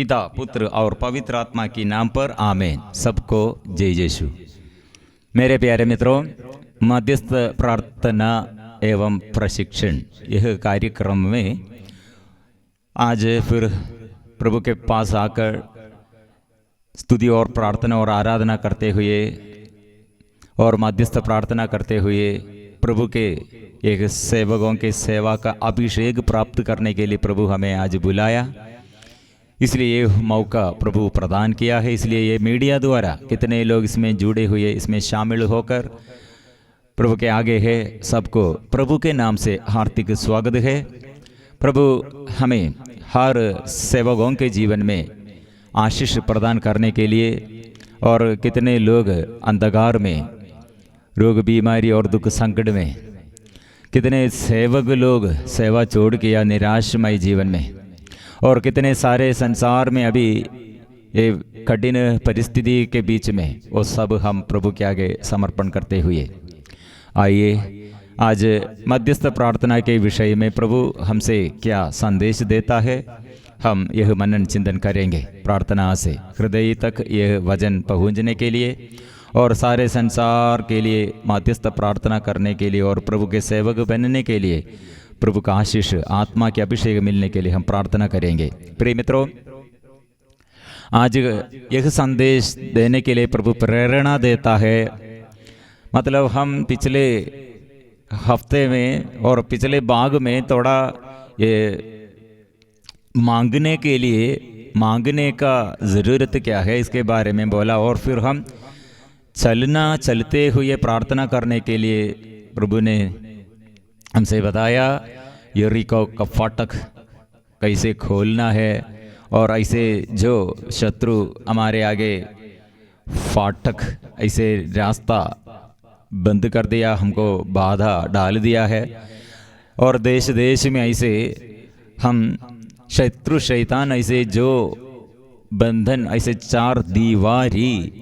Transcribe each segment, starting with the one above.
पिता, पुत्र और पवित्र आत्मा के नाम पर आमीन। सबको जय यीशु। मेरे प्यारे मित्रों, मध्यस्थ प्रार्थना एवं प्रशिक्षण यह कार्यक्रम में आज फिर प्रभु के पास आकर स्तुति और प्रार्थना और आराधना करते हुए और मध्यस्थ प्रार्थना करते हुए प्रभु के एक सेवकों के सेवा का अभिषेक प्राप्त करने के लिए प्रभु हमें आज बुलाया। इसलिए ये मौका प्रभु प्रदान किया है। इसलिए ये मीडिया द्वारा कितने लोग इसमें जुड़े हुए, इसमें शामिल होकर प्रभु के आगे है, सबको प्रभु के नाम से हार्दिक स्वागत है। प्रभु हमें हर सेवकों के जीवन में आशीष प्रदान करने के लिए, और कितने लोग अंधकार में, रोग बीमारी और दुख संकट में, कितने सेवक लोग सेवा छोड़ किया निराशमय जीवन में, और कितने सारे संसार में अभी ये कठिन परिस्थिति के बीच में, वो सब हम प्रभु के आगे समर्पण करते हुए आइए आज मध्यस्थ प्रार्थना के विषय में प्रभु हमसे क्या संदेश देता है, हम यह मनन चिंतन करेंगे। प्रार्थना से हृदय तक यह वचन पहुंचने के लिए और सारे संसार के लिए मध्यस्थ प्रार्थना करने के लिए और प्रभु के सेवक बनने के लिए प्रभु का आशीष, आत्मा के अभिषेक मिलने के लिए हम प्रार्थना करेंगे। प्रिय मित्रों, आज यह संदेश देने के लिए प्रभु प्रेरणा देता है। मतलब हम पिछले हफ्ते में और पिछले भाग में थोड़ा ये मांगने का ज़रूरत क्या है इसके बारे में बोला, और फिर हम चलते हुए प्रार्थना करने के लिए प्रभु ने हमसे बताया यरीको का फाटक कैसे खोलना है, और ऐसे जो शत्रु हमारे आगे फाटक ऐसे रास्ता बंद कर दिया, हमको बाधा डाल दिया है, और देश देश में ऐसे हम शत्रु शैतान ऐसे जो बंधन, ऐसे चार दीवारी,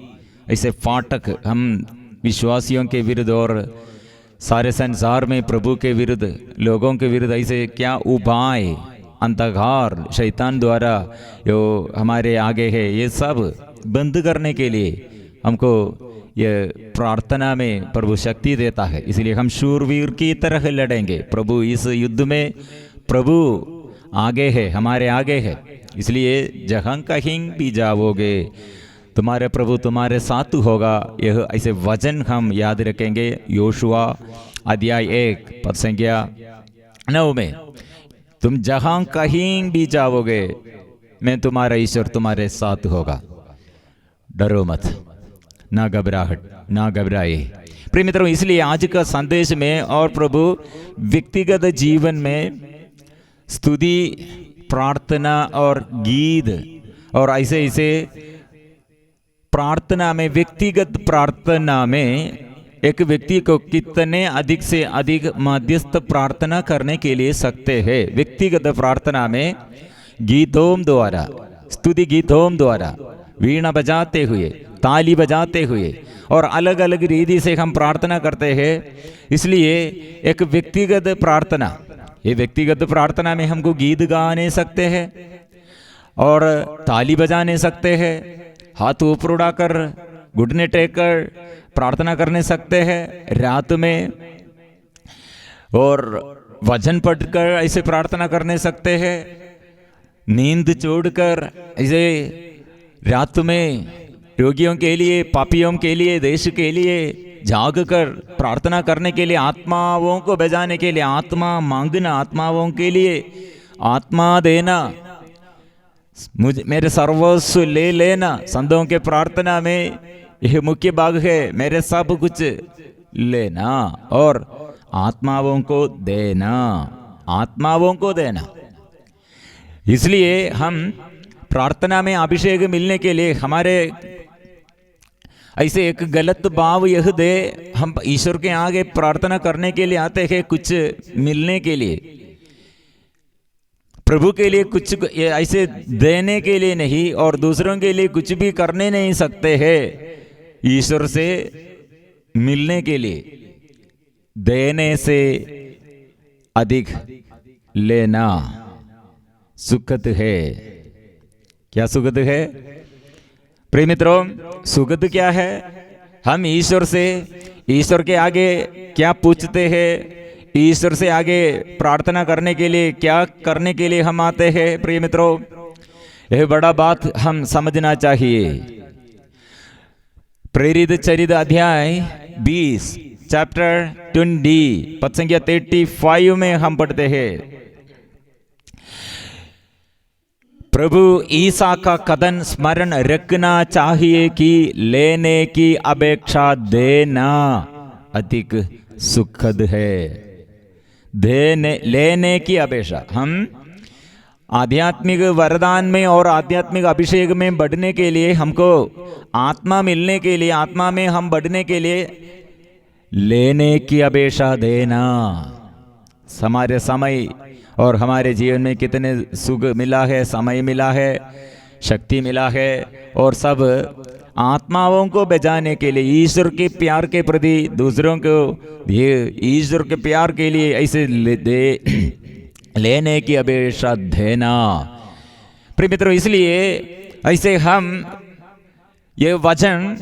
ऐसे फाटक हम विश्वासियों के विरुद्ध और सारे संसार में प्रभु के विरुद्ध, लोगों के विरुद्ध ऐसे क्या उपाय अंधकार शैतान द्वारा जो हमारे आगे है, ये सब बंद करने के लिए हमको ये प्रार्थना में प्रभु शक्ति देता है। इसलिए हम शूरवीर की तरह लड़ेंगे। प्रभु इस युद्ध में प्रभु आगे है, हमारे आगे है। इसलिए जहाँ कहीं भी जाओगे तुम्हारे प्रभु तुम्हारे साथ होगा। यह ऐसे वचन हम याद रखेंगे। योशुआ अध्याय 1 पद संख्या 9 में, तुम जहाँ कहीं भी जाओगे मैं तुम्हारा ईश्वर तुम्हारे साथ होगा, डरो मत, ना घबराहट, ना घबराए। प्रिय मित्रों, इसलिए आज का संदेश में और प्रभु व्यक्तिगत जीवन में स्तुति, प्रार्थना और गीत, और ऐसे ऐसे प्रार्थना में, व्यक्तिगत प्रार्थना में एक व्यक्ति को कितने अधिक से अधिक मध्यस्थ प्रार्थना करने के लिए सकते हैं। व्यक्तिगत प्रार्थना में गीतों द्वारा, स्तुति गीतों द्वारा, वीणा बजाते हुए, ताली बजाते हुए और अलग अलग रीति से हम प्रार्थना करते हैं। इसलिए एक व्यक्तिगत प्रार्थना, ये व्यक्तिगत प्रार्थना में हमको गीत गा नहीं सकते हैं और ताली बजा नहीं सकते हैं, हाथ ऊपर उड़ाकर घुटने टेक कर प्रार्थना करने सकते हैं रात में, और वचन पढ़कर ऐसे प्रार्थना करने सकते हैं, नींद छोड़कर ऐसे रात में रोगियों के लिए, पापियों के लिए, देश के लिए जाग कर प्रार्थना करने के लिए, आत्माओं को बचाने के लिए आत्मा मांगना, आत्माओं के लिए आत्मा देना, मुझे मेरे सर्वस्व ले लेना। संतों के प्रार्थना में यह मुख्य भाग है, मेरे सब कुछ लेना और आत्माओं को देना, आत्माओं को देना। इसलिए हम प्रार्थना में अभिषेक मिलने के लिए हमारे ऐसे एक गलत भाव यह दे, हम ईश्वर के आगे प्रार्थना करने के लिए आते हैं कुछ मिलने के लिए, प्रभु के लिए कुछ ऐसे देने के लिए नहीं, और दूसरों के लिए कुछ भी करने नहीं सकते हैं। ईश्वर से मिलने के लिए देने से अधिक लेना सुखद है। क्या सुगंध है प्रिय मित्रों? सुगंध क्या है? हम ईश्वर के आगे क्या पूछते हैं, ईश्वर से आगे प्रार्थना करने के लिए क्या करने के लिए हम आते हैं प्रिय मित्रों, यह बड़ा बात हम समझना चाहिए। प्रेरित चरित अध्याय 20 चैप्टर 20 पद संख्या 35 में हम पढ़ते हैं, प्रभु ईसा का कथन स्मरण रखना चाहिए कि लेने की अपेक्षा देना अधिक सुखद है। लेने की अपेक्षा, हम आध्यात्मिक वरदान में और आध्यात्मिक अभिषेक में बढ़ने के लिए, हमको आत्मा मिलने के लिए, आत्मा में हम बढ़ने के लिए लेने की अपेक्षा देना। हमारे समय और हमारे जीवन में कितने सुख मिला है, समय मिला है, शक्ति मिला है, और सब आत्माओं को बचाने के लिए, ईश्वर के प्यार के प्रति दूसरों को ये ईश्वर के प्यार के लिए ऐसे लेने की अपेक्षा देना। प्रिय मित्रों, इसलिए ऐसे हम ये वचन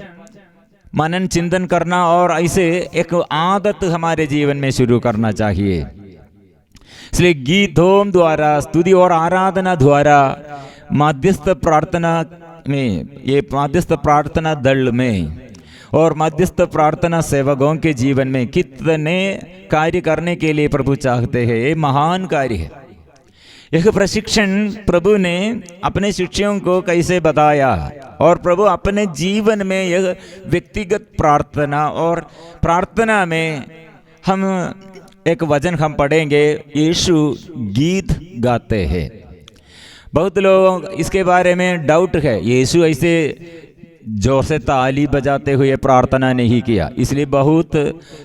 मनन चिंतन करना और ऐसे एक आदत हमारे जीवन में शुरू करना चाहिए। इसलिए गीतों द्वारा, स्तुति और आराधना द्वारा, मध्यस्थ प्रार्थना में, ये मध्यस्थ प्रार्थना दल में और मध्यस्थ प्रार्थना सेवकों के जीवन में कितने कार्य करने के लिए प्रभु चाहते हैं। ये महान कार्य है। यह प्रशिक्षण प्रभु ने अपने शिष्यों को कैसे बताया, और प्रभु अपने जीवन में यह व्यक्तिगत प्रार्थना, और प्रार्थना में हम एक वचन हम पढ़ेंगे, यीशु गीत गाते हैं। बहुत लोग इसके बारे में डाउट है, यीशु ऐसे जोर से ताली बजाते हुए प्रार्थना नहीं किया, इसलिए बहुत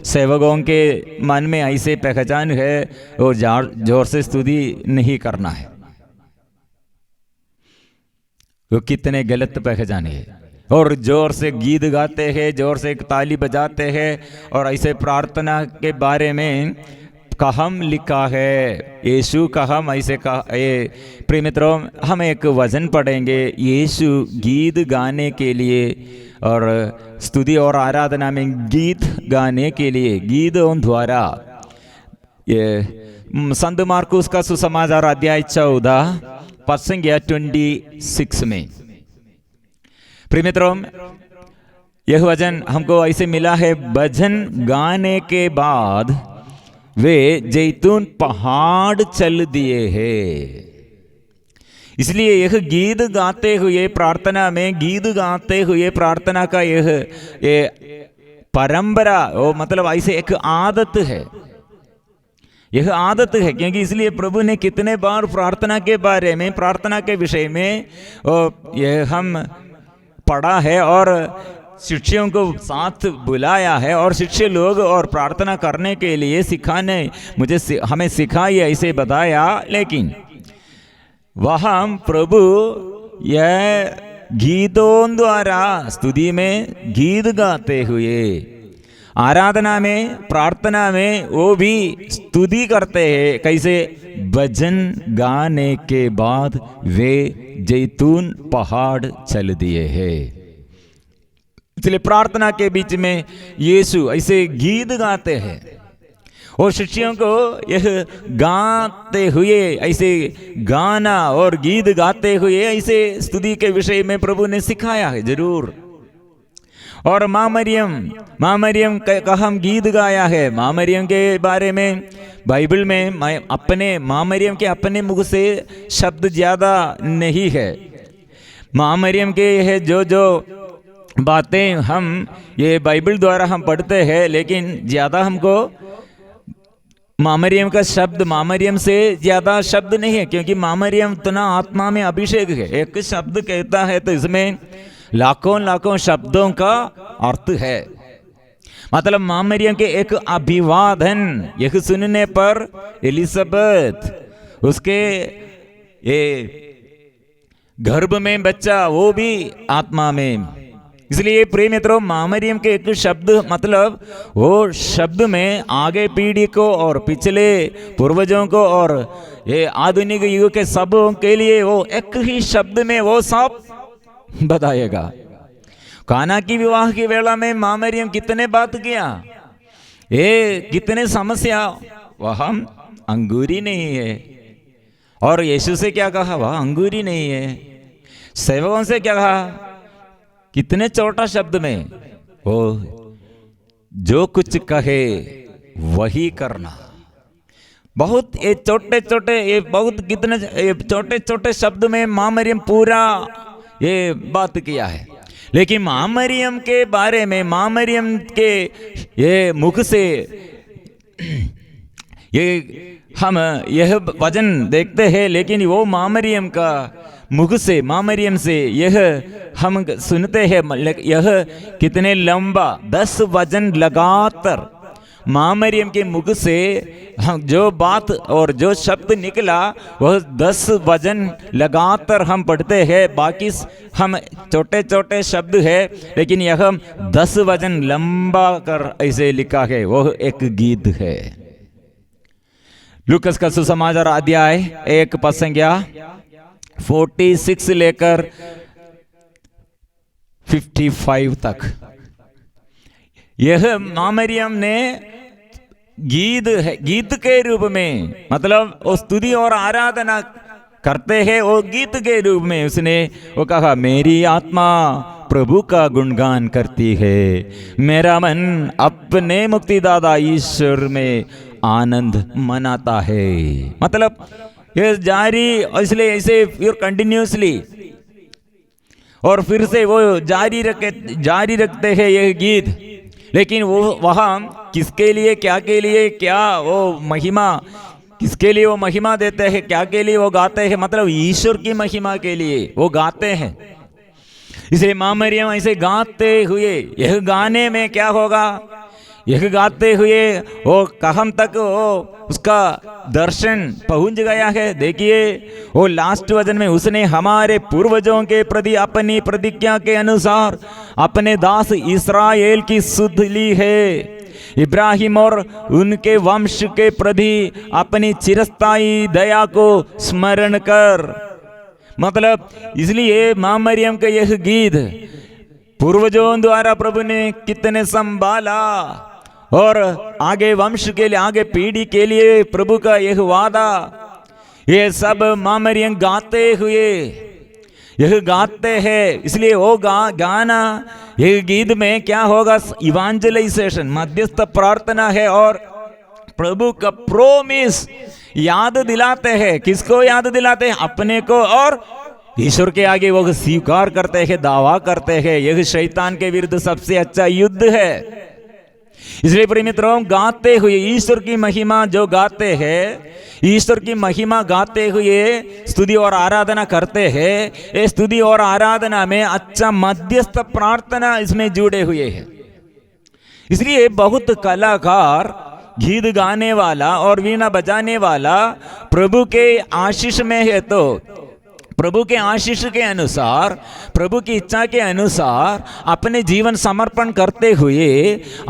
सेवकों के मन में ऐसे पहचान है और जोर से स्तुति नहीं करना है। वो कितने गलत पहचान है, और जोर से गीत गाते हैं, जोर से ताली बजाते हैं, और ऐसे प्रार्थना के बारे में कहम लिखा है, यीशु कहम ऐसे कहा। प्रिय मित्रों, हम एक वचन पढ़ेंगे, यीशु गीत गाने के लिए और स्तुति और आराधना में गीत गाने के लिए गीतों द्वारा, ये संत मार्कुस का सुसमाचार अध्याय 14 पद संख्या 26 में। प्रिय मित्रों, यह वचन हमको ऐसे मिला है, भजन गाने के बाद वे जैतून पहाड़ चल दिए हैं। इसलिए यह गीत गाते हुए प्रार्थना में, गीत गाते हुए प्रार्थना का यह परंपरा, वो मतलब ऐसे एक आदत है, यह आदत है। क्योंकि इसलिए प्रभु ने कितने बार प्रार्थना के बारे में, प्रार्थना के विषय में यह हम पढ़ा है, और शिष्यों को साथ बुलाया है, और शिष्य लोग और प्रार्थना करने के लिए सिखाने, हमें सिखाई, ऐसे बताया। लेकिन वहाँ प्रभु यह गीतों द्वारा, स्तुति में गीत गाते हुए, आराधना में, प्रार्थना में वो भी स्तुति करते हैं। कैसे? भजन गाने के बाद वे जैतून पहाड़ चल दिए हैं। इसलिए प्रार्थना के बीच में यीशु ऐसे गीत गाते हैं, और शिष्यों को यह गाते हुए, ऐसे गाना और गीत गाते हुए ऐसे स्तुति के विषय में प्रभु ने सिखाया है जरूर। और माँ मरियम का हम गीत गाया है। माँ मरियम के बारे में बाइबल में अपने माँ मरियम के अपने मुख से शब्द ज़्यादा नहीं है। माँ मरियम के यह जो बातें हम ये बाइबल द्वारा हम पढ़ते हैं, लेकिन ज़्यादा हमको माँ मरियम का शब्द, माँ मरियम से ज़्यादा शब्द नहीं है, क्योंकि माँ मरियम इतना आत्मा में अभिषेक है। एक शब्द कहता है तो इसमें लाखों शब्दों का अर्थ है। मतलब माँ मरियम के एक अभिवादन, यह सुनने पर एलिजाबेथ, उसके ये गर्भ में बच्चा, वो भी आत्मा में इसलिए प्रिय मित्रों, मामरियम के एक शब्द मतलब वो शब्द में आगे पीढ़ी को और पिछले पूर्वजों को और ये आधुनिक युग के सबों के लिए वो एक ही शब्द में वो सब बताएगा। काना की विवाह की वेला में मामरियम कितने बात किया, ये कितने समस्या, वह अंगूरी नहीं है। और यीशु से क्या कहा, वह अंगूरी नहीं है। सेवकों से क्या कहा, कितने छोटा शब्द में, वो जो कुछ कहे वही करना। बहुत ये छोटे छोटे, ये बहुत कितने छोटे छोटे शब्द में मामरियम पूरा ये बात किया है। लेकिन मामरियम के बारे में, मामरियम के ये मुख से ये हम यह वचन देखते हैं, लेकिन वो मामरियम का मुख से, मामरियम से यह हम सुनते हैं, यह कितने लंबा 10 वचन लगातार मामरियम के मुख से हम जो बात और जो शब्द निकला वह 10 वचन लगातार हम पढ़ते हैं। बाकी हम छोटे छोटे शब्द है, लेकिन यह 10 वचन लंबा कर ऐसे लिखा है। वह एक गीत है। लूकस का सुसमाचार अध्याय 1 पद संख्या 46 लेकर 55 तक यह मामरियम ने गीत है, गीत के रूप में, मतलब वो स्तुति और आराधना करते हैं, वो गीत के रूप में उसने वो कहा, मेरी आत्मा प्रभु का गुणगान करती है, मेरा मन अपने मुक्तिदाता ईश्वर में आनंद मनाता है। मतलब ये जारी, इसलिए ऐसे फिर कंटिन्यूसली और फिर से वो जारी रखते हैं ये गीत। लेकिन वो वहाँ किसके लिए, क्या के लिए, क्या वो महिमा, किसके लिए वो महिमा देते हैं, क्या के लिए वो गाते हैं, मतलब ईश्वर की महिमा के लिए वो गाते हैं। इसलिए मामरियम ऐसे गाते हुए, यह गाने में क्या होगा, यह गाते हुए वो कहाँ तक वो उसका दर्शन पहुंच गया है। देखिए वो लास्ट वचन में, उसने हमारे पूर्वजों के प्रति अपनी प्रतिज्ञा के अनुसार अपने दास इस्राएल की सुध ली है, इब्राहिम और उनके वंश के प्रति अपनी चिरस्थायी दया को स्मरण कर। मतलब इसलिए मामरियम का यह गीत पूर्वजों द्वारा प्रभु ने कितने संभाला और आगे वंश के लिए, आगे पीढ़ी के लिए प्रभु का यह वादा, ये सब मामरियम गाते हुए यह गाते हैं। इसलिए वो गाना, यह गीत में क्या होगा, इवांजलाइजेशन, मध्यस्थ प्रार्थना है और प्रभु का प्रोमिस याद दिलाते हैं। किसको याद दिलाते हैं, अपने को, और ईश्वर के आगे वो स्वीकार करते हैं, दावा करते हैं। यह शैतान के विरुद्ध सबसे अच्छा युद्ध है। इसलिए प्रिय मित्रों, गाते हुए ईश्वर की महिमा जो गाते हैं, ईश्वर की महिमा गाते हुए स्तुति और आराधना करते हैं। ये स्तुति और आराधना में अच्छा मध्यस्थ प्रार्थना इसमें जुड़े हुए हैं। इसलिए बहुत कलाकार, गीत गाने वाला और वीणा बजाने वाला प्रभु के आशीष में है, तो प्रभु के आशीष के अनुसार, प्रभु की इच्छा के अनुसार अपने जीवन समर्पण करते हुए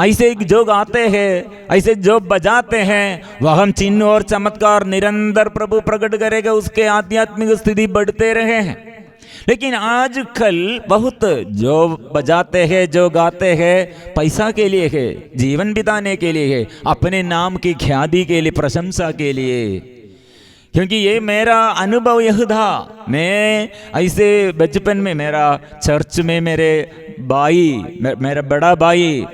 ऐसे जो गाते हैं, ऐसे जो बजाते हैं, वह हम चिन्ह और चमत्कार निरंतर प्रभु प्रकट करेगा, उसके आध्यात्मिक स्थिति बढ़ते रहे हैं। लेकिन आजकल बहुत जो बजाते हैं, जो गाते हैं, पैसा के लिए है, जीवन बिताने के लिए है, अपने नाम की ख्याति के लिए, प्रशंसा के लिए। क्योंकि ये मेरा अनुभव यह था, मैं ऐसे बचपन में मेरा चर्च में मेरे भाई, मेरा बड़ा भाई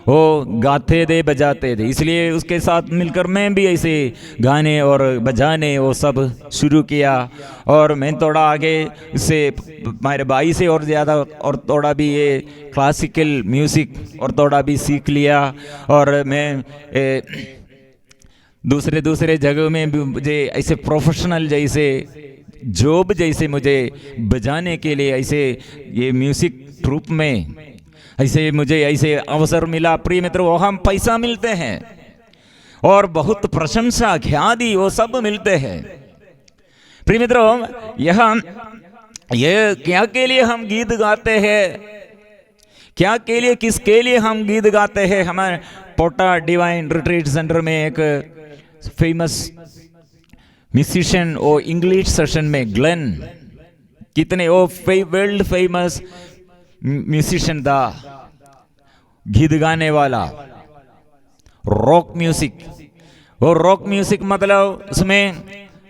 वो गाते थे, बजाते थे, इसलिए उसके साथ मिलकर मैं भी ऐसे गाने और बजाने वो सब शुरू किया। और मैं थोड़ा आगे इससे मेरे भाई से और ज़्यादा और थोड़ा भी ये क्लासिकल म्यूज़िक और थोड़ा भी सीख लिया। और मैं दूसरे जगह में भी मुझे ऐसे प्रोफेशनल जैसे जॉब जैसे मुझे बजाने के लिए ऐसे ये म्यूज़िक ट्रूप में ऐसे मुझे ऐसे अवसर मिला। प्रिय मित्रों, वो हम पैसा मिलते हैं और बहुत प्रशंसा, ख्याति वो सब मिलते हैं। प्रिय मित्रों, ये क्या के लिए हम गीत गाते हैं, क्या के लिए, किसके लिए हम गीत गाते हैं। हमारे पोटा डिवाइन रिट्रीट सेंटर में एक फेमस म्यूजिशियन वो इंग्लिश सेशन में ग्लेन, कितने वो वर्ल्ड फेमस म्यूजिशियन था, गीत गाने वाला, रॉक म्यूजिक। वो रॉक म्यूजिक मतलब उसमें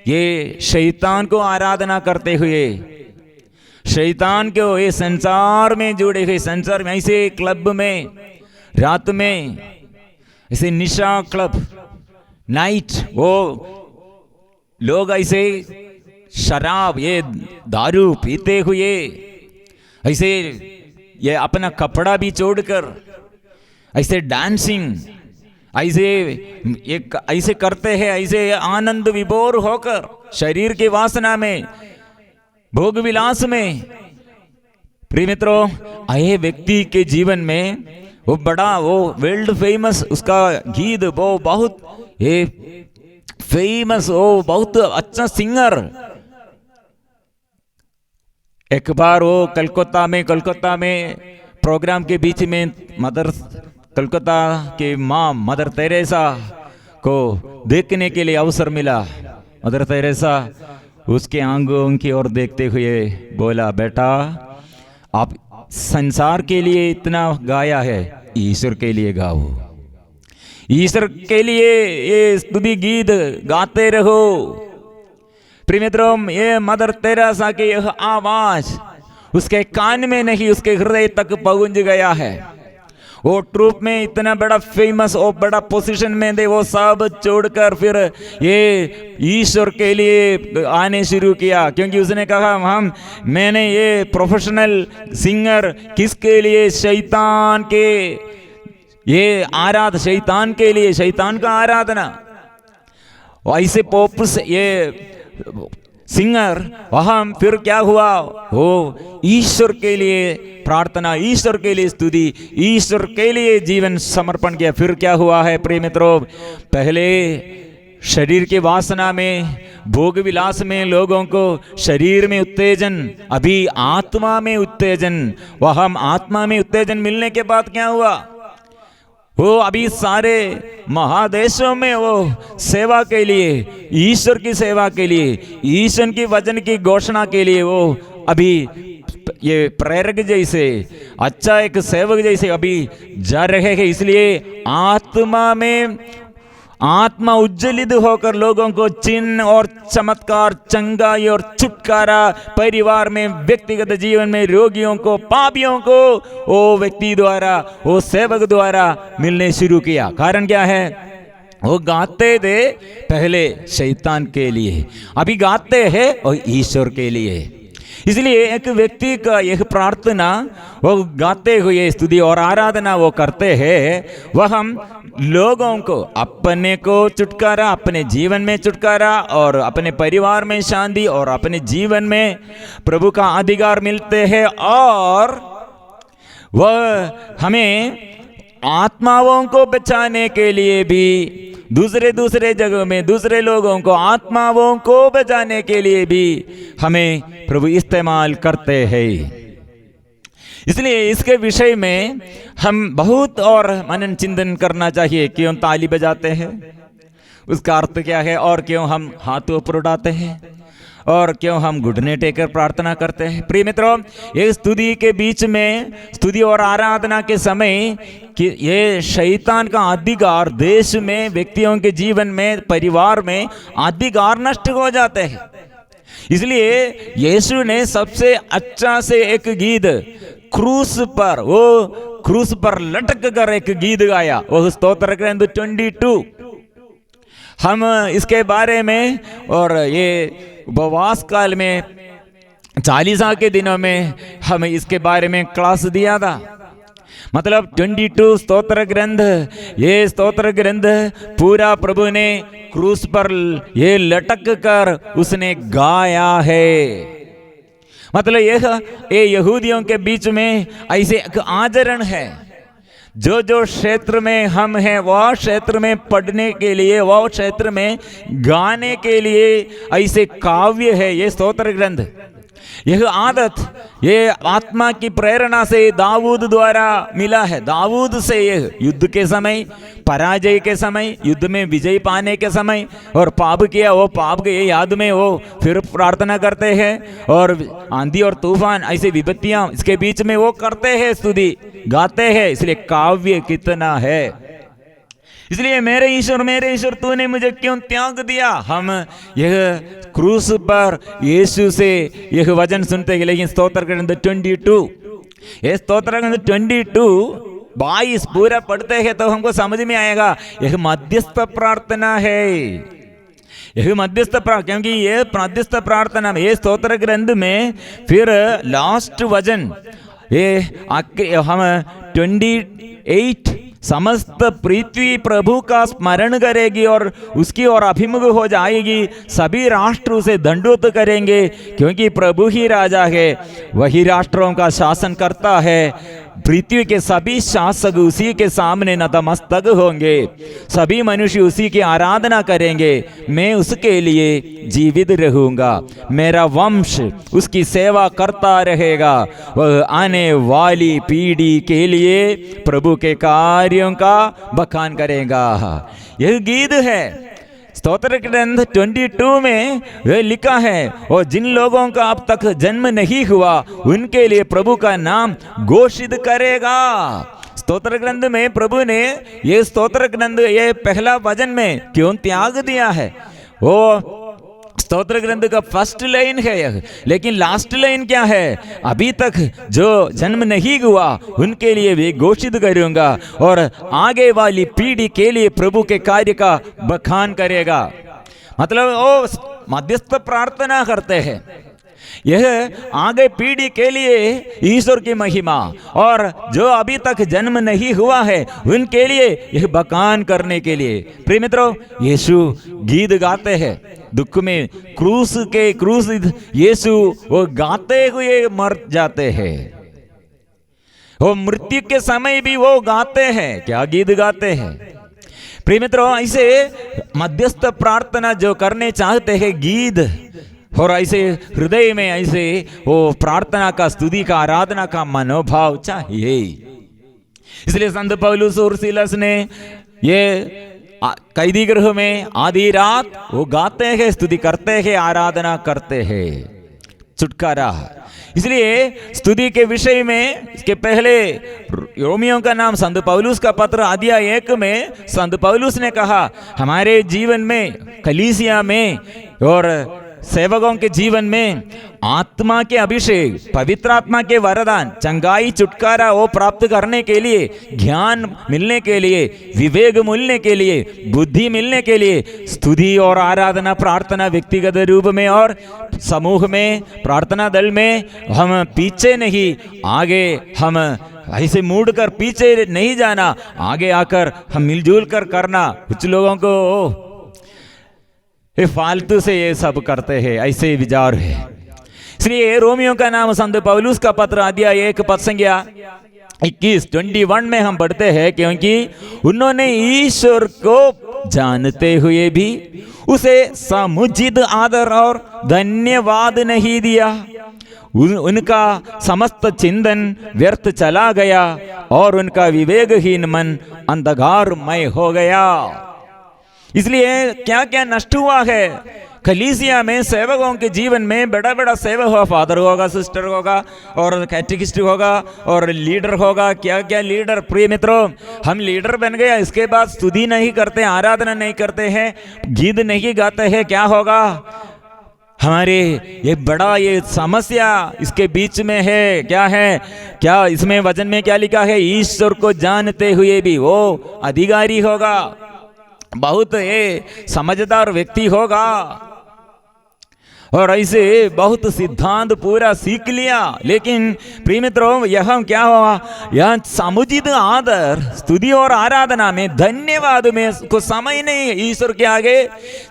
ये शैतान को आराधना करते हुए, शैतान को ये संसार में जुड़े हुए, संसार में ऐसे क्लब में रात में ऐसे निशा क्लब नाइट, वो लोग ऐसे शराब ये दारू पीते हुए ऐसे ये अपना कपड़ा भी छोड़कर ऐसे डांसिंग ऐसे एक ऐसे करते हैं, ऐसे आनंद विभोर होकर शरीर की वासना में, भोग विलास में। प्रिय मित्रों, आए व्यक्ति के जीवन में वो बड़ा वो वर्ल्ड फेमस उसका गीत, वो बहुत ये फेमस, वो बहुत अच्छा सिंगर। एक बार वो कलकत्ता में प्रोग्राम के बीच में कलकत्ता के माँ मदर तेरेसा को देखने के लिए अवसर मिला। मदर तेरेसा उसके आंगों की ओर देखते हुए बोला, बेटा आप संसार के लिए इतना गाया है, ईश्वर के लिए गाओ, ईश्वर के लिए ये स्तुति गीत गाते रहो। प्रिय मित्रों, ये मदर तेरेसा की यह आवाज उसके कान में नहीं, उसके हृदय तक पहुंच गया है। वो ट्रूप में इतना बड़ा फेमस और बड़ा पोजीशन में थे, वो सब छोड़कर फिर ये ईश्वर के लिए आने शुरू किया, क्योंकि उसने कहा मैंने ये प्रोफेशनल सिंगर किसके लिए, शैतान के ये शैतान के लिए, शैतान का आराधना। ऐसे पॉप ये सिंगर वहां फिर क्या हुआ, वो ईश्वर के लिए प्रार्थना, ईश्वर के लिए स्तुति, ईश्वर के लिए जीवन समर्पण किया। फिर क्या हुआ है प्रिय मित्रों, पहले शरीर की वासना में, भोग विलास में लोगों को शरीर में उत्तेजन, अभी आत्मा में उत्तेजन। वहां आत्मा में उत्तेजन मिलने के बाद क्या हुआ, वो अभी सारे महादेशों में वो सेवा के लिए, ईश्वर की सेवा के लिए, ईश्वर की वचन की घोषणा के लिए वो अभी ये प्रेरक जैसे, अच्छा एक सेवक जैसे अभी जा रहे हैं। इसलिए आत्मा उज्जवलित होकर लोगों को चिन्ह और चमत्कार, चंगाई और छुटकारा, परिवार में, व्यक्तिगत जीवन में रोगियों को, पापियों को वो व्यक्ति द्वारा, वो सेवक द्वारा मिलने शुरू किया। कारण क्या है, वो गाते थे पहले शैतान के लिए, अभी गाते हैं और ईश्वर के लिए। इसलिए एक व्यक्ति का यह प्रार्थना वो गाते हुए स्तुति और आराधना वो करते हैं, वह हम लोगों को अपने को छुटकारा, अपने जीवन में छुटकारा और अपने परिवार में शांति और अपने जीवन में प्रभु का अधिकार मिलते हैं। और वह हमें आत्माओं को बचाने के लिए भी दूसरे जगहों में दूसरे लोगों को, आत्माओं को बचाने के लिए भी हमें प्रभु इस्तेमाल करते हैं। इसलिए इसके विषय में हम बहुत और मनन चिंतन करना चाहिए। क्यों ताली बजाते हैं, उसका अर्थ क्या है, और क्यों हम हाथों पर उड़ाते हैं, और क्यों हम घुटने टेकर प्रार्थना करते हैं। प्रिय मित्रों, ये स्तुति के बीच में, स्तुति और आराधना के समय कि ये शैतान का अधिकार देश में, व्यक्तियों के जीवन में, परिवार में अधिकार नष्ट हो जाते हैं। इसलिए यीशु ने सबसे अच्छा से एक गीत क्रूस पर लटक कर एक गीत गाया, वो स्तोत्र ग्रंथ 22। हम इसके बारे में, और ये उपवास काल में 40 के दिनों में हमें इसके बारे में क्लास दिया था। मतलब 22 स्तोत्र ग्रंथ, ये स्तोत्र ग्रंथ पूरा प्रभु ने क्रूस पर ये लटक कर उसने गाया है। मतलब ये यहूदियों के बीच में ऐसे एक आचरण है, जो क्षेत्र में हम हैं वह क्षेत्र में पढ़ने के लिए, वह क्षेत्र में गाने के लिए ऐसे काव्य है ये स्तोत्र ग्रंथ। यह आदत ये आत्मा की प्रेरणा से दाऊद द्वारा मिला है। दाऊद से यह युद्ध के समय, पराजय के समय, युद्ध में विजय पाने के समय और पाप किया, वो पाप के याद में वो फिर प्रार्थना करते हैं और आंधी और तूफान ऐसे विपत्तियां इसके बीच में वो करते हैं, स्तुति गाते हैं। इसलिए काव्य कितना है। इसलिए मेरे ईश्वर तूने मुझे क्यों त्याग दिया। हम यह क्रूस पर यीशु से यह वचन सुनते हैं। लेकिन स्तोत्र ग्रंथ 22, ये स्तोत्र ग्रंथ 22 पूरा पढ़ते हैं तो हमको समझ में आएगा यह मध्यस्थ प्रार्थना है। यह मध्यस्थ प्रार्थना, क्योंकि ये मध्यस्थ प्रार्थना में ये स्तोत्र ग्रंथ में फिर लास्ट वचन ये हम 28 समस्त पृथ्वी प्रभु का स्मरण करेगी और उसकी ओर अभिमुख हो जाएगी। सभी राष्ट्र उसे दंडोत करेंगे, क्योंकि प्रभु ही राजा है, वही राष्ट्रों का शासन करता है। पृथ्वी के सभी शासक उसी के सामने नतमस्तक होंगे, सभी मनुष्य उसी की आराधना करेंगे। मैं उसके लिए जीवित रहूंगा, मेरा वंश उसकी सेवा करता रहेगा। वह आने वाली पीढ़ी के लिए प्रभु के कार्यों का बखान करेगा। यह गीत है स्तोत्र ग्रंथ 22 में यह लिखा है, और जिन लोगों का अब तक जन्म नहीं हुआ उनके लिए प्रभु का नाम घोषित करेगा। स्तोत्र ग्रंथ में प्रभु ने ये स्तोत्र ग्रंथ ये पहला वचन में क्यों त्याग दिया है। वो स्तोत्र ग्रंथ का फर्स्ट लाइन है यह, लेकिन लास्ट लाइन क्या है, अभी तक जो जन्म नहीं हुआ उनके लिए भी घोषित करूंगा और आगे वाली पीढ़ी के लिए प्रभु के कार्य का बखान करेगा। मतलब वो मध्यस्थ प्रार्थना करते हैं, यह आगे पीढ़ी के लिए ईश्वर की महिमा, और जो अभी तक जन्म नहीं हुआ है उनके लिए यह बखान करने के लिए। प्रिय मित्रों, यीशु गीत गाते हैं दुख में, क्रूस यीशु वो गाते हुए मर जाते हैं। वो मृत्यु के समय भी वो गाते हैं, क्या गीत गाते हैं। प्रिय मित्रों, ऐसे मध्यस्थ प्रार्थना जो करने चाहते हैं गीत, और ऐसे हृदय में ऐसे वो प्रार्थना का, स्तुति का, आराधना का मनोभाव चाहिए। इसलिए संत पौलुस और सीलस ने ये कैदी गृह में आधी रात वो गाते हैं, स्तुति करते हैं, आराधना करते हैं, छुटकारा। इसलिए स्तुति के विषय में इसके पहले रोमियों का नाम संत पौलुस का पत्र अध्याय 1 में संत पौलुस ने कहा, हमारे जीवन में, कलीसिया में और सेवकों के जीवन में आत्मा के अभिषेक, पवित्र आत्मा के वरदान, चंगाई, छुटकारा वो प्राप्त करने के लिए, ज्ञान मिलने के लिए, विवेक मिलने के लिए, बुद्धि मिलने के लिए स्तुति और आराधना, प्रार्थना व्यक्तिगत रूप में और समूह में, प्रार्थना दल में हम पीछे नहीं, आगे हम ऐसे मुड़ कर पीछे नहीं जाना, आगे आकर हम मिलजुल कर करना। कुछ लोगों को ये फालतू से ये सब करते हैं, ऐसे विचार है। इसलिए रोमियो का नाम संत पौलुस का पत्र अध्याय 1 पद संख्या 21 में हम पढ़ते हैं, क्योंकि उन्होंने ईश्वर को जानते हुए भी उसे समुचित आदर और धन्यवाद नहीं दिया। उनका समस्त चिंतन व्यर्थ चला गया और उनका विवेकहीन मन अंधकारमय हो गया। इसलिए क्या क्या नष्ट हुआ है कलीसिया में, सेवकों के जीवन में। बड़ा बड़ा सेवक होगा, फादर होगा, सिस्टर होगा और कैटेकिस्ट होगा और लीडर होगा। क्या क्या लीडर। प्रिय मित्रों, हम लीडर बन गया, इसके बाद स्तुति नहीं करते, आराधना नहीं करते हैं, गीत नहीं गाते हैं, क्या होगा। हमारे ये बड़ा ये समस्या इसके बीच में है। क्या है, क्या इसमें वचन में क्या लिखा है, ईश्वर को जानते हुए भी वो अधिकारी होगा, बहुत ये समझदार व्यक्ति होगा और ऐसे बहुत सिद्धांत पूरा सीख लिया। लेकिन प्रिय मित्रों, यह क्या हुआ, यह समुचित आदर, स्तुति और आराधना में, धन्यवाद में को समय नहीं। ईश्वर के आगे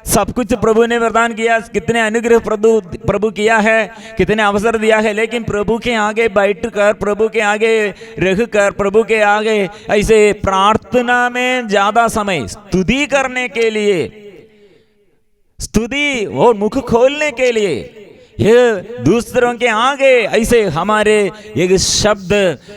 सब कुछ प्रभु ने वरदान किया, कितने अनुग्रह प्रभु किया है, कितने अवसर दिया है, लेकिन प्रभु के आगे बैठकर, प्रभु के आगे रहकर, प्रभु के आगे ऐसे प्रार्थना में ज्यादा समय स्तुति करने के लिए, स्तुति और मुख खोलने के लिए, ये दूसरों के आगे ऐसे हमारे एक शब्द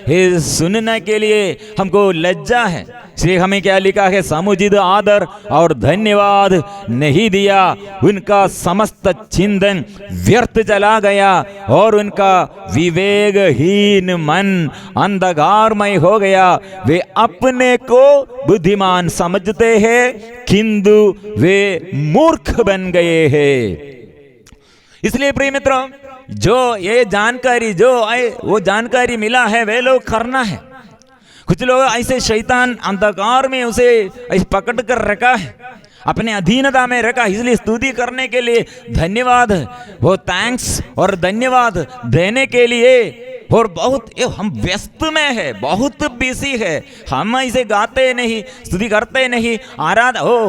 ये सुनने के लिए हमको लज्जा है। इसलिए हमें क्या लिखा है, समुचित आदर और धन्यवाद नहीं दिया, उनका समस्त चिंतन व्यर्थ चला गया और उनका विवेकहीन मन अंधकारमय हो गया। वे अपने को बुद्धिमान समझते हैं किंतु वे मूर्ख बन गए हैं। इसलिए प्रिय मित्रों, जो ये जानकारी वो जानकारी मिला है वे लोग करना है। कुछ लोग ऐसे शैतान अंधकार में उसे ऐसे पकड़ कर रखा है, अपने अधीनता में रखा, इसलिए स्तुति करने के लिए धन्यवाद, वो थैंक्स और धन्यवाद देने के लिए, और बहुत हम व्यस्त में है, बहुत बिजी है, हम ऐसे गाते नहीं, स्तुति करते नहीं,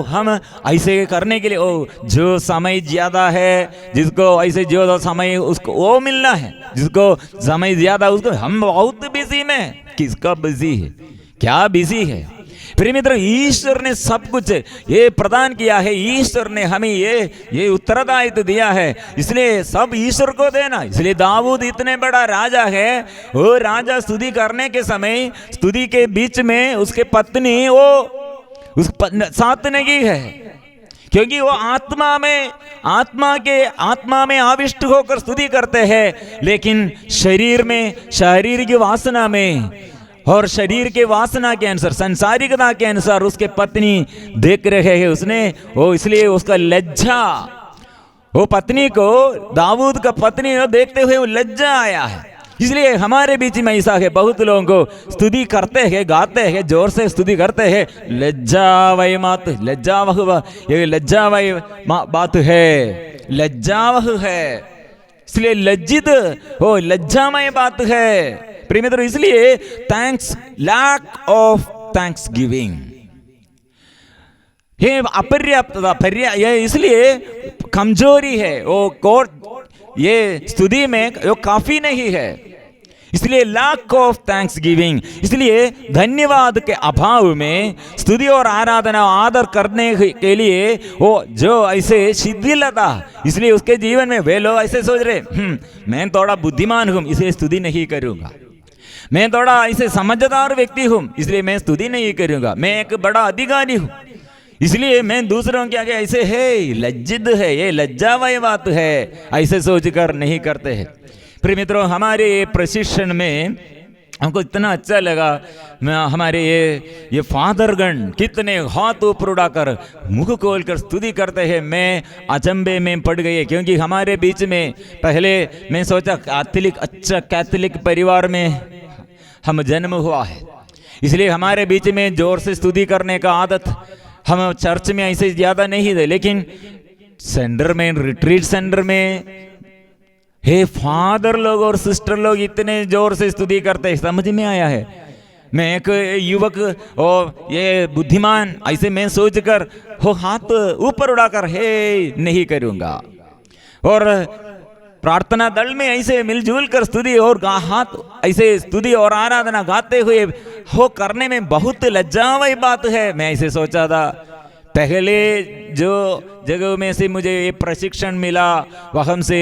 हम ऐसे करने के लिए जो समय ज्यादा है, जिसको ऐसे जो समय उसको वो मिलना है, जिसको समय ज्यादा उसको, हम बहुत बिजी में। किसका बिजी है, क्या बिजी है? प्रिय मित्र, ईश्वर ने सब कुछ ये प्रदान किया है, ईश्वर ने हमें ये उत्तरदायित्व दिया है, इसलिए सब ईश्वर को देना। इसलिए दाऊद इतने बड़ा राजा है, वो राजा स्तुति करने के समय, स्तुति के बीच में उसके पत्नी वो उस साथ नहीं है, क्योंकि वो आत्मा में आविष्ट होकर स्तुति करते हैं, लेकिन शरीर की वासना में और शरीर के वासना के अनुसार, संसारिकता के अनुसार उसके पत्नी देख रहे हैं उसने, वो इसलिए उसका लज्जा, वो पत्नी को, दाऊद का पत्नी को देखते हुए वो लज्जा आया है। इसलिए हमारे बीच में ऐसा है, बहुत लोगों को स्तुति करते हैं, गाते हैं, जोर से स्तुति करते हैं, लज्जावह बात है, लज्जावह है, इसलिए लज्जित हो, लज्जामय बात है। प्रिय मित्रों, इसलिए लैक ऑफ थैंक्स गिविंग, ये अपर्याप्तता, ये इसलिए कमजोरी है, ये स्तुति में वो काफी नहीं है, इसलिए लैक ऑफ थैंक्स गिविंग, इसलिए धन्यवाद के अभाव में स्तुति और आराधना आदर करने के लिए वो जो ऐसे शिथिलता, इसलिए उसके जीवन में वे लोग ऐसे सोच रहे, मैं थोड़ा बुद्धिमान हूं इसलिए स्तुति नहीं करूंगा, मैं थोड़ा ऐसे समझदार व्यक्ति हूं इसलिए मैं स्तुति नहीं करूंगा, मैं एक बड़ा अधिकारी हूं इसलिए मैं दूसरों के आगे ऐसे है, लज्जित है, ये लज्जामय बात है, ऐसे सोचकर नहीं करते हैं। प्रिय मित्रों, हमारे प्रशिक्षण में हमको इतना अच्छा लगा, हमारे ये फादरगण कितने हाथ ऊपर उड़ाकर मुख खोलकर स्तुति करते हैं। मैं अचंभे में पड़ गए, क्योंकि हमारे बीच में पहले मैं सोचा कैथोलिक परिवार में हम जन्म हुआ है, इसलिए हमारे बीच में जोर से स्तुति करने का आदत हम चर्च में ऐसे ज्यादा नहीं थे, लेकिन सेंटर में, रिट्रीट सेंटर में हे फादर लोग और सिस्टर लोग इतने जोर से स्तुति करते हैं, समझ में आया है। मैं एक युवक और ये बुद्धिमान ऐसे मैं सोचकर हो हाथ ऊपर उड़ाकर हे नहीं करूंगा, और प्रार्थना दल में ऐसे मिलजुल कर स्तुति और हाथ ऐसे स्तुति और आराधना गाते हुए हो करने में बहुत लज्जामय बात है। मैं ऐसे सोचा था, पहले जो जगह में से मुझे ये प्रशिक्षण मिला वहां से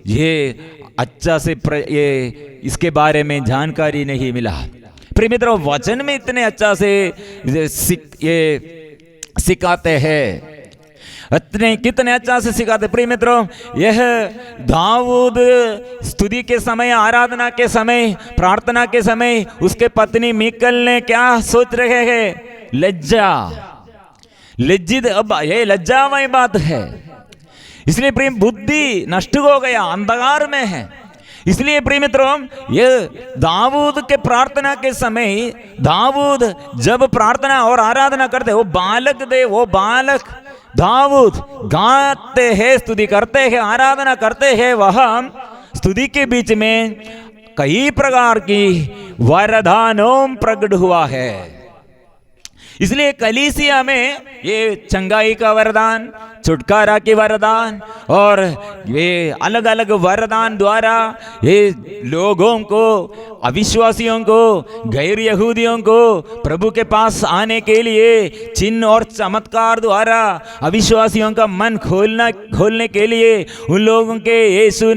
ये अच्छा से ये इसके बारे में जानकारी नहीं मिला। प्रिय मित्रों, वचन में इतने अच्छा से ये सिखाते हैं, कितने अच्छा से सिखाते। प्रिय मित्रों, यह दाऊद स्तुति के समय, आराधना के समय, प्रार्थना के समय उसके पत्नी मीकल ने क्या सोच रहे हैं? लज्जित, अब ये लज्जामय बात है, इसलिए प्रेम बुद्धि नष्ट हो गया, अंधकार में है। इसलिए प्रिय मित्रों, ये दाऊद के प्रार्थना के समय, दाऊद जब प्रार्थना और आराधना करते, वो बालक दाऊद गाते हैं, स्तुति करते हैं, आराधना करते हैं। वह स्तुति के बीच में कई प्रकार की वरदानों प्रकट हुआ है। इसलिए कलीसिया में ये चंगाई का वरदान, छुटकारा के वरदान और ये अलग अलग वरदान द्वारा ये लोगों को, अविश्वासियों को, गैर यहूदियों को प्रभु के पास आने के लिए चिन्ह और चमत्कार द्वारा अविश्वासियों का मन खोलने के लिए, उन लोगों के यीशु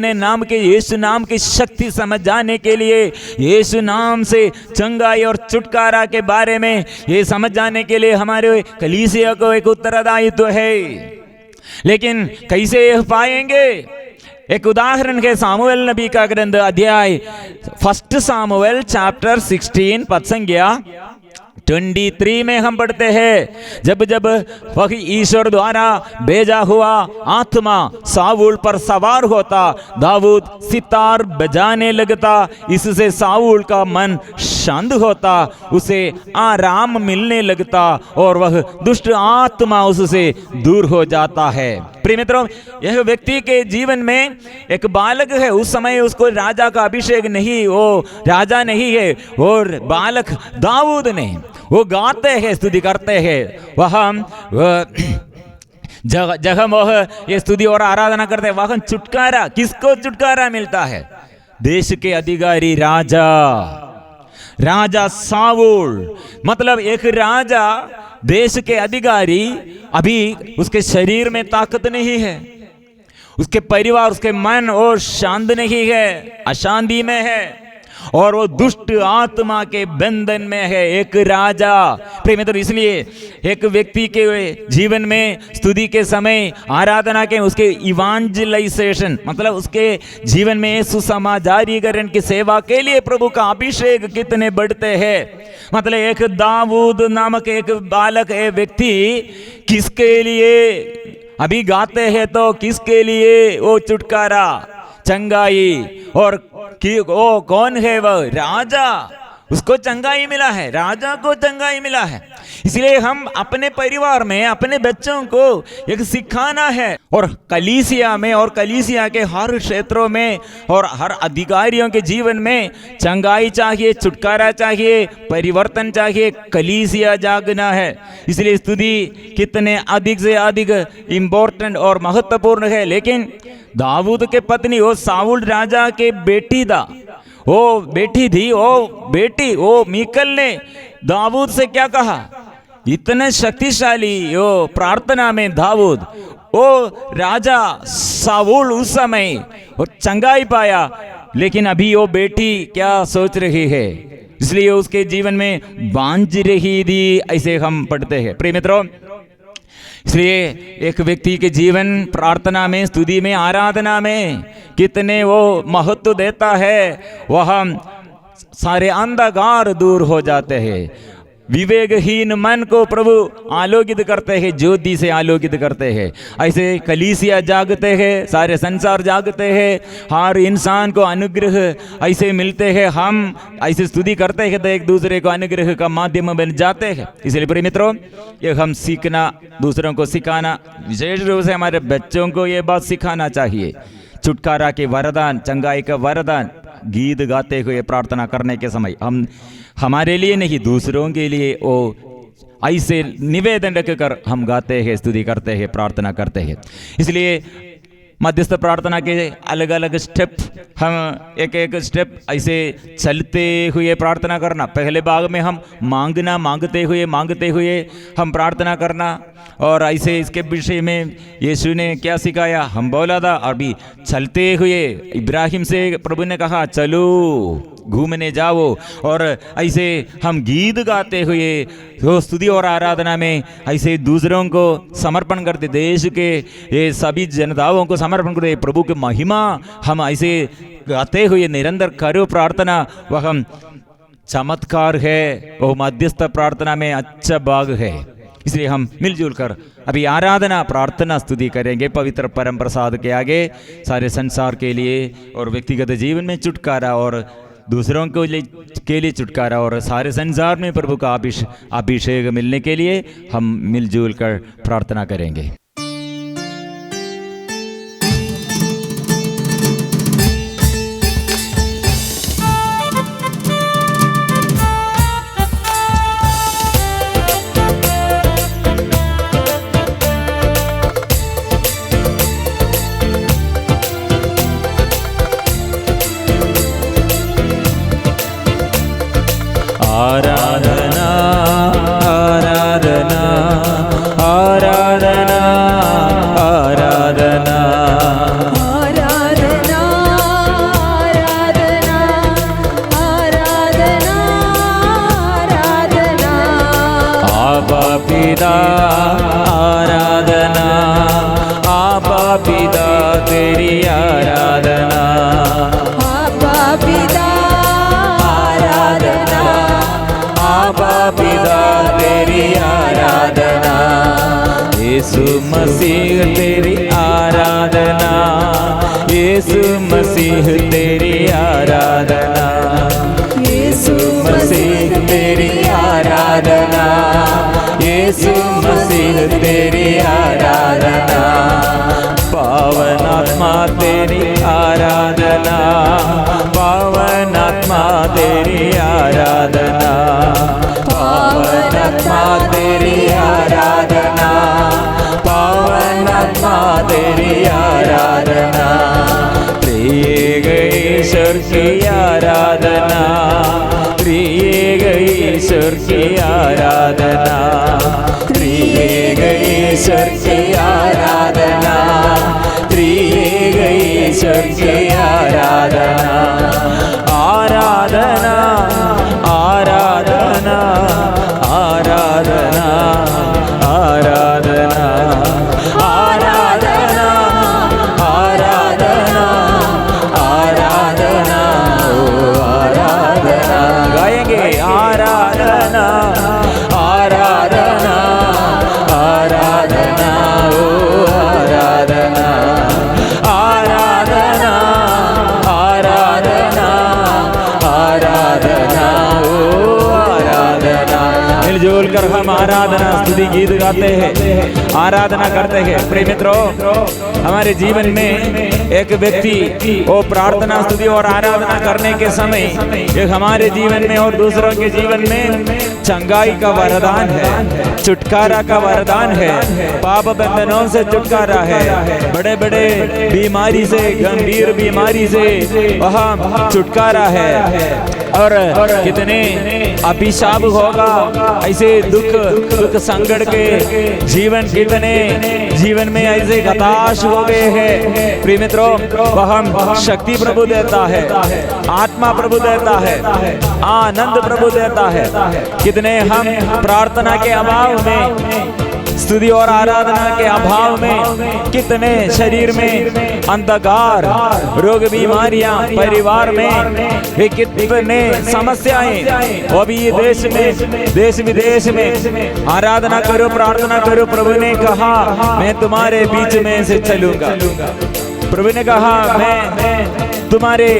नाम की शक्ति समझ जाने के लिए, यीशु नाम से चंगाई और छुटकारा के बारे में ये समझ जाने के लिए हमारे कलीसिया को एक उत्तरदायित्व है। लेकिन कैसे पाएंगे? एक उदाहरण है सामुएल नबी का ग्रंथ अध्याय 1 सामुएल चैप्टर 16 पद संख्या 23 में हम पढ़ते हैं, जब जब वह ईश्वर द्वारा भेजा हुआ आत्मा साऊल पर सवार होता, दाऊद सितार बजाने लगता, इससे साऊल का मन शांत होता, उसे आराम मिलने लगता और वह दुष्ट आत्मा उससे दूर हो जाता है। प्रिय मित्रों, यह व्यक्ति के जीवन में एक बालक है। उस समय उसको राजा का अभिषेक नहीं, वो राजा नहीं है, और बालक दाऊद ने वो गाते हैं, स्तुति करते हैं, वह जगह मोह ये स्तुति और आराधना करते हैं। वह छुटकारा, किसको छुटकारा मिलता है? देश के अधिकारी राजा साऊल, मतलब एक राजा, देश के अधिकारी, अभी उसके शरीर में ताकत नहीं है, उसके परिवार, उसके मन और शांत नहीं है, अशांति में है, और वो दुष्ट आत्मा के बंधन में है, एक राजा। प्रिय मित्र, इसलिए एक व्यक्ति के जीवन में स्तुति के समय, आराधना के, उसके इवांजलाइजेशन मतलब उसके जीवन में सुसमाचारीकरण की सेवा के लिए प्रभु का अभिषेक कितने बढ़ते हैं। मतलब एक दाऊद नामक एक बालक, एक व्यक्ति किसके लिए अभी गाते हैं, तो किसके लिए वो छुटकारा, चंगाई, और वो कौन है? वह राजा, उसको चंगाई मिला है, राजा को चंगाई मिला है। इसलिए हम अपने परिवार में अपने बच्चों को एक सिखाना है, और कलीसिया में और कलीसिया के हर क्षेत्रों में और हर अधिकारियों के जीवन में चंगाई चाहिए, छुटकारा चाहिए, परिवर्तन चाहिए। कलीसिया जागना है। इसलिए स्तुति कितने अधिक से अधिक इम्पोर्टेंट और महत्वपूर्ण है। लेकिन दाऊद के पत्नी, वो साऊल राजा के बेटी था, वो बेटी थी, वो मीकल ने दाऊद से क्या कहा? इतने शक्तिशाली वो प्रार्थना में दाऊद, वो राजा साऊल उस समय वो चंगाई पाया, लेकिन अभी वो बेटी क्या सोच रही है, इसलिए उसके जीवन में बांझ रही थी, ऐसे हम पढ़ते हैं। प्रिय मित्रों, इसलिए एक व्यक्ति के जीवन प्रार्थना में, स्तुति में, आराधना में कितने वो महत्व देता है, वह सारे अंधकार दूर हो जाते हैं। विवेकहीन मन को प्रभु आलोकित करते हैं, ज्योति से आलोकित करते हैं। ऐसे कलीसिया जागते हैं, सारे संसार जागते हैं, हर इंसान को अनुग्रह ऐसे मिलते हैं। हम ऐसे स्तुति करते हैं तो एक दूसरे को अनुग्रह का माध्यम बन जाते हैं। इसलिए प्रिय मित्रों, ये हम सीखना, दूसरों को सिखाना, विशेष रूप से हमारे बच्चों को ये बात सिखाना चाहिए। छुटकारा के वरदान, चंगाई का वरदान गीत गाते हुए प्रार्थना करने के समय हम हमारे लिए नहीं, दूसरों के लिए वो ऐसे निवेदन रखकर हम गाते हैं, स्तुति करते हैं, प्रार्थना करते हैं। इसलिए मध्यस्थ प्रार्थना के अलग अलग स्टेप, हम एक एक स्टेप ऐसे चलते हुए प्रार्थना करना। पहले भाग में हम मांगते हुए हम प्रार्थना करना, और ऐसे इसके विषय में यीशु ने क्या सिखाया हम बोला था। अभी चलते हुए इब्राहिम से प्रभु ने कहा चलो घूमने जाओ, और ऐसे हम गीत गाते हुए तो स्तुति और आराधना में ऐसे दूसरों को समर्पण करते, देश के ये सभी जनताओं को समर्पण करते, प्रभु की महिमा हम ऐसे गाते हुए निरंतर करो प्रार्थना। वह हम चमत्कार है, वो मध्यस्थ प्रार्थना में अच्छा भाग है। इसलिए हम मिलजुल कर अभी आराधना, प्रार्थना, स्तुति करेंगे पवित्र परम प्रसाद के आगे, सारे संसार के लिए और व्यक्तिगत जीवन में छुटकारा और दूसरों के लिए छुटकारा, और सारे संसार में प्रभु का अभिषेक मिलने के लिए हम मिलजुल कर प्रार्थना करेंगे। आराधना आराधना आराधना आराधना आराधना आराधना आराधना आबा पिता आराधना आबा पिता तेरी आराधना आबा पिता आराधना आबा पिता तेरी आराधना यीशु मसीह तेरी आराधना यीशु मसीह तेरी आराधना यीशु मसीह तेरी आराधना यीशु मसीह तेरी आराधना पावन आत्मा तेरी आराधना पावन आत्मा तेरी आराधना पावन आत्मा तेरी आराधना पावन आत्मा तेरी आराधना त्रिएक ईश्वर की आराधना त्रिएक ईश्वर की आराधना त्रिएक ईश्वर की आराधना त्रिएक ईश्वर की आराधना आराधना आराधना आराधना आराधना आराधना आराधना आराधना ओ आराधना गाएंगे आराधना आराधना आराधना ओ आराधना आराधना आराधना आराधना ओ आराधना मिलजुल कर हम आराधना स्तुति गीत गाते हैं आराधना करते हैं। प्रिय मित्रों हमारे जीवन में एक व्यक्ति वो प्रार्थना स्तुति और आराधना करने के समय एक हमारे जीवन में और दूसरों के जीवन में चंगाई का वरदान है छुटकारा का वरदान है पाप बंधनों से छुटकारा है बड़े बड़े बीमारी से गंभीर बीमारी से वहाँ छुटकारा है और कितने अभिशाप होगा ऐसे दुख संकट के जीवन कितने जीवन में ऐसे हताश हो गए हैं। प्रिय मित्रों वह शक्ति प्रभु देता है आत्मा प्रभु देता है आनंद प्रभु देता है। कितने हम प्रार्थना के अभाव में स्तुति और आराधना के अभाव में कितने शरीर में अंधकार रोग बीमारियां परिवार में ये कितने समस्याएं वो भी देश में देश विदेश में आराधना करो प्रार्थना करो। प्रभु ने कहा मैं तुम्हारे बीच में से चलूंगा प्रभु ने कहा मैं तुम्हारे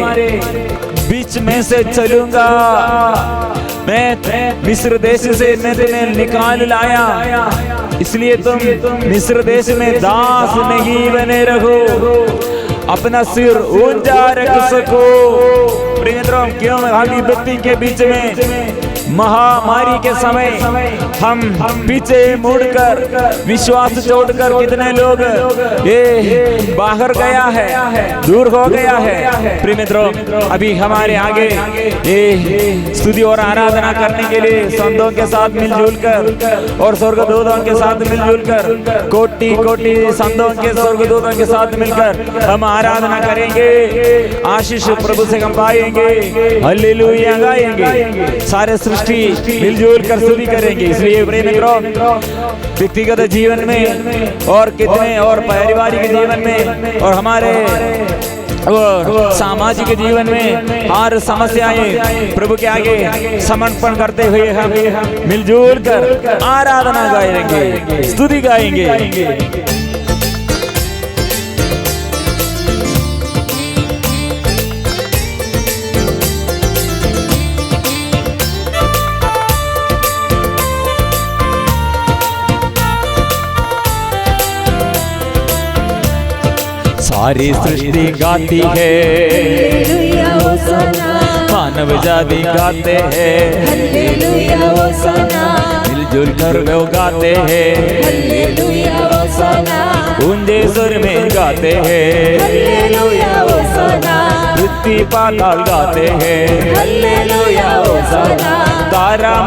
बीच में से चलूंगा मैं मिस्र देश से मैं तुम्हें निकाल लाया इसलिए तुम मिस्र देश में दास नहीं बने रहो अपना सिर ऊंचा रख सको। प्रिय मित्रों क्यों हम विपत्ति के बीच में महामारी के समय हम पीछे मुड़कर विश्वास छोड़कर कितने लोग ये बाहर गया है दूर हो गया है। प्रिय मित्रों अभी हमारे आगे ये स्तुति और आराधना करने के लिए संतों के साथ मिलजुल कर और स्वर्गदूतों के साथ मिलजुल कर कोटि कोटि संतों के स्वर्गदूतों के साथ मिलकर हम आराधना करेंगे आशीष प्रभु से हम पाएंगे हालेलुया गाएंगे सारे सृष्टि मिलजुल कर स्तुति करेंगे। इसलिए प्रिय मित्रों व्यक्तिगत जीवन में और कितने और पारिवारिक जीवन में और हमारे और सामाजिक जीवन में हर समस्याएं प्रभु के आगे समर्पण करते हुए हम मिलजुल कर आराधना गाएंगे स्तुति गाएंगे। सारी सृष्टि गाती है मानव जाति गाते हैं मिलजुल कर वो गाते हैं ऊंचे सुर में गाते हैं पृथ्वी पाताल गाते हैं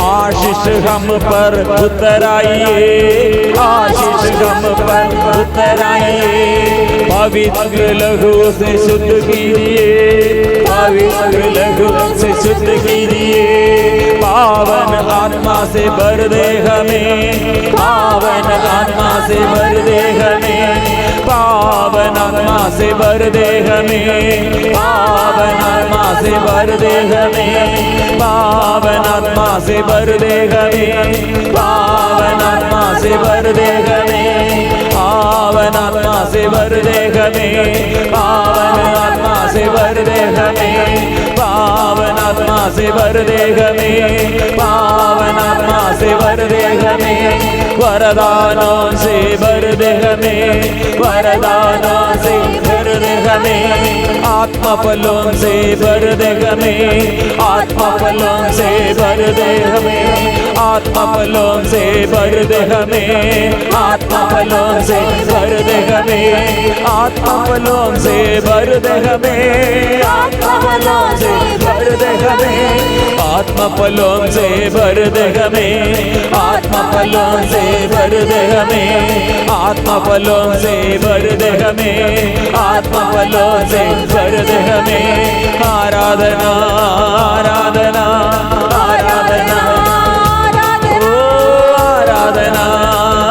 आशीष हम पर उतर आइए, आशीष हम पर उतर आइए। पवित्र लहू से शुद्ध कीजिए, पवित्र लहू से शुद्ध कीजिए। पावन आत्मा से भर दे हमें, पावन आत्मा से भर दे हमें, पावन आत्मा से भर दे हमें, पावन आत्मा से भर दे हमें, पावन आत्मा से भर दे हमें, पावन आत्मा से भर दे हमें, पावन आत्मा से भर दे हमें, पावन आत्मा से भर दे हमें, पावन आत्मा से भर दे हमें, पावन आत्मा से भर दे हमें। वरदानों से भर दे हमें, वरदानों से भर दे हमें। आत्मा फलों से भर दे हमें, आत्मा फलों से भर दे हमें, आत्मा फलों से भर दे हमें, आत्मा फलों से भर दे हमें, आत्मा फलों से भर दे हमें, आत्मा फलों से भर दे हमें, आत्मा फलों से भर दे हमें, आत्मा फलों से भर दे हमें, आत्मा फलों से भर दे हमें, आत्मा फलों से भर दे हमें। आराधना आराधना आराधना, ओ आराधना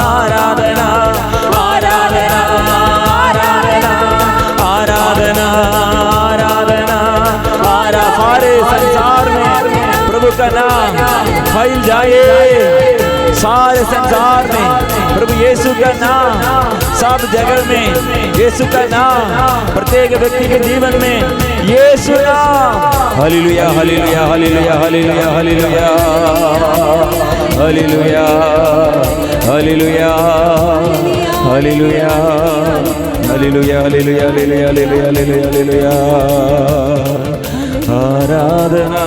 आराधना आराधना आराधना आराधना आराधना आरा। सारे संसार में प्रभु का नाम फैल जाए, सारे संसार में प्रभु यीशु का नाम, सब जगह में यीशु का नाम, प्रत्येक व्यक्ति के जीवन में यीशु नाम। हालेलुया हालेलुया हालेलुया हालेलुया हालेलुया हालेलुया हालेलुया हालेलुया हालेलुया हालेलुया हालेलुया हालेलुया हालेलुया। आराधना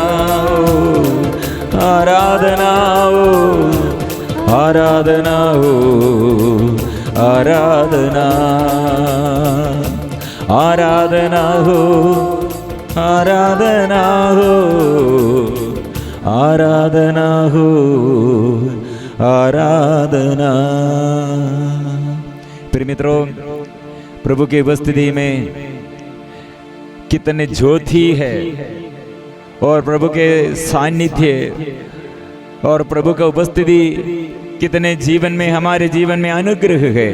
आराधना आराधना हो, आराधना आराधना हो, आराधना हो, आराधना हो, आराधना। प्रिय मित्रों, प्रभु की उपस्थिति में कितने ज्योति है और प्रभु के सानिध्य और प्रभु का उपस्थिति कितने जीवन में, हमारे जीवन में अनुग्रह है।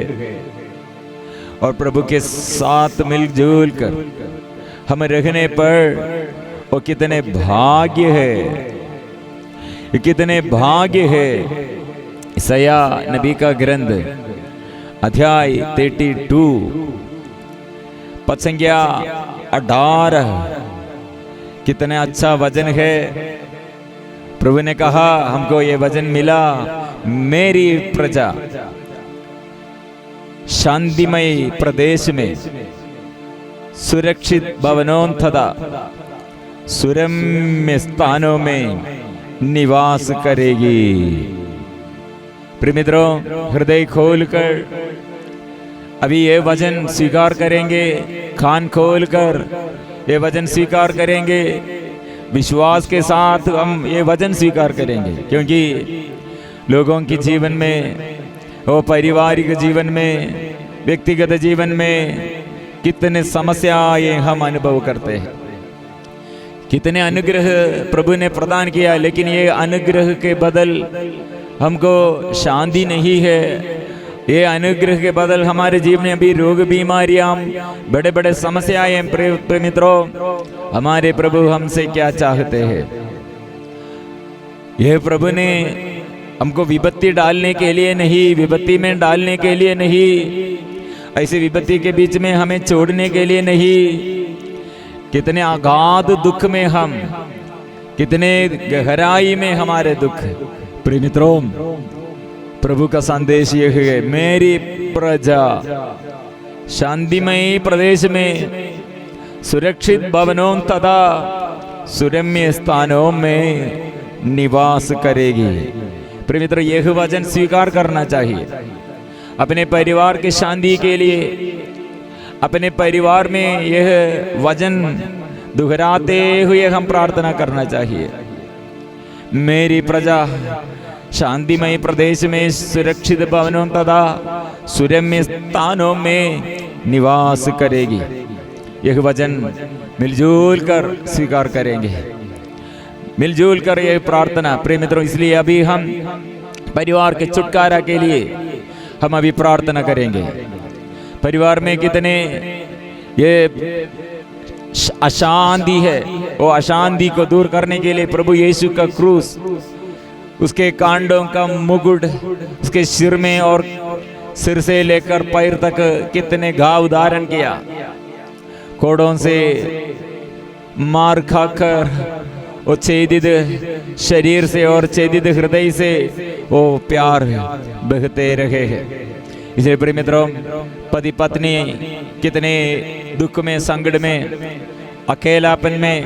और प्रभु के साथ मिलजुल कर हम रहने पर वो कितने भाग्य है, कितने भाग्य है। ईसाया नबी का ग्रंथ अध्याय 32 पद संख्या 18, कितना अच्छा वचन है। प्रभु ने कहा हमको ये वचन मिला, मेरी प्रजा शांतिमय प्रदेश में सुरक्षित भवनों तथा सुरम्य स्थानों में निवास करेगी। प्रिय मित्रों, हृदय खोलकर अभी ये वचन स्वीकार करेंगे, कान खोलकर ये वचन स्वीकार करेंगे, विश्वास के साथ हम ये वचन स्वीकार करेंगे। क्योंकि लोगों के जीवन में, वो पारिवारिक जीवन में, व्यक्तिगत जीवन में कितने समस्याएं हम अनुभव करते हैं, कितने अनुग्रह प्रभु ने प्रदान किया, लेकिन ये अनुग्रह के बदल हमको शांति नहीं है। ये अनुग्रह के बदल हमारे जीवन में अभी रोग बीमारियां, बड़े बड़े समस्याएं। प्रिय मित्रों, हमारे प्रभु हमसे क्या चाहते हैं? यह प्रभु ने हमको विपत्ति डालने के लिए नहीं, विपत्ति में डालने के लिए नहीं, ऐसे विपत्ति के बीच में हमें छोड़ने के लिए नहीं। कितने अगाध दुख में हम, कितने गहराई में हमारे दुख। प्रिय मित्रों, प्रभु का संदेश यह है, मेरी प्रजा शांतिमय प्रदेश में सुरक्षित भवनों तथा सुरम्य स्थानों में निवास करेगी। प्रिय मित्र, यह वचन स्वीकार करना चाहिए। अपने परिवार की शांति के लिए, अपने परिवार में यह वचन दोहराते हुए हम प्रार्थना करना चाहिए। मेरी प्रजा शांतिमय प्रदेश में सुरक्षित भवनों तथा सुरम्य स्थानों में निवास करेगी। यह वचन मिलजुल कर स्वीकार करेंगे, मिलजुल कर यह प्रार्थना। प्रिय मित्रों, इसलिए अभी हम परिवार के छुटकारा के लिए हम अभी प्रार्थना करेंगे। परिवार में कितने ये अशांति है, वो अशांति को दूर करने के लिए प्रभु यीशु का क्रूस, उसके कांडों का मुकुट उसके सिर में और सिर से लेकर पैर तक कितने घाव धारण किया। कोड़ों से मार खाकर वो छेदित शरीर से और छेदित हृदय से वो प्यार बहते रहे हैं। इसलिए प्रिय मित्रों, पति पत्नी कितने दुख में, संकट में, अकेलापन में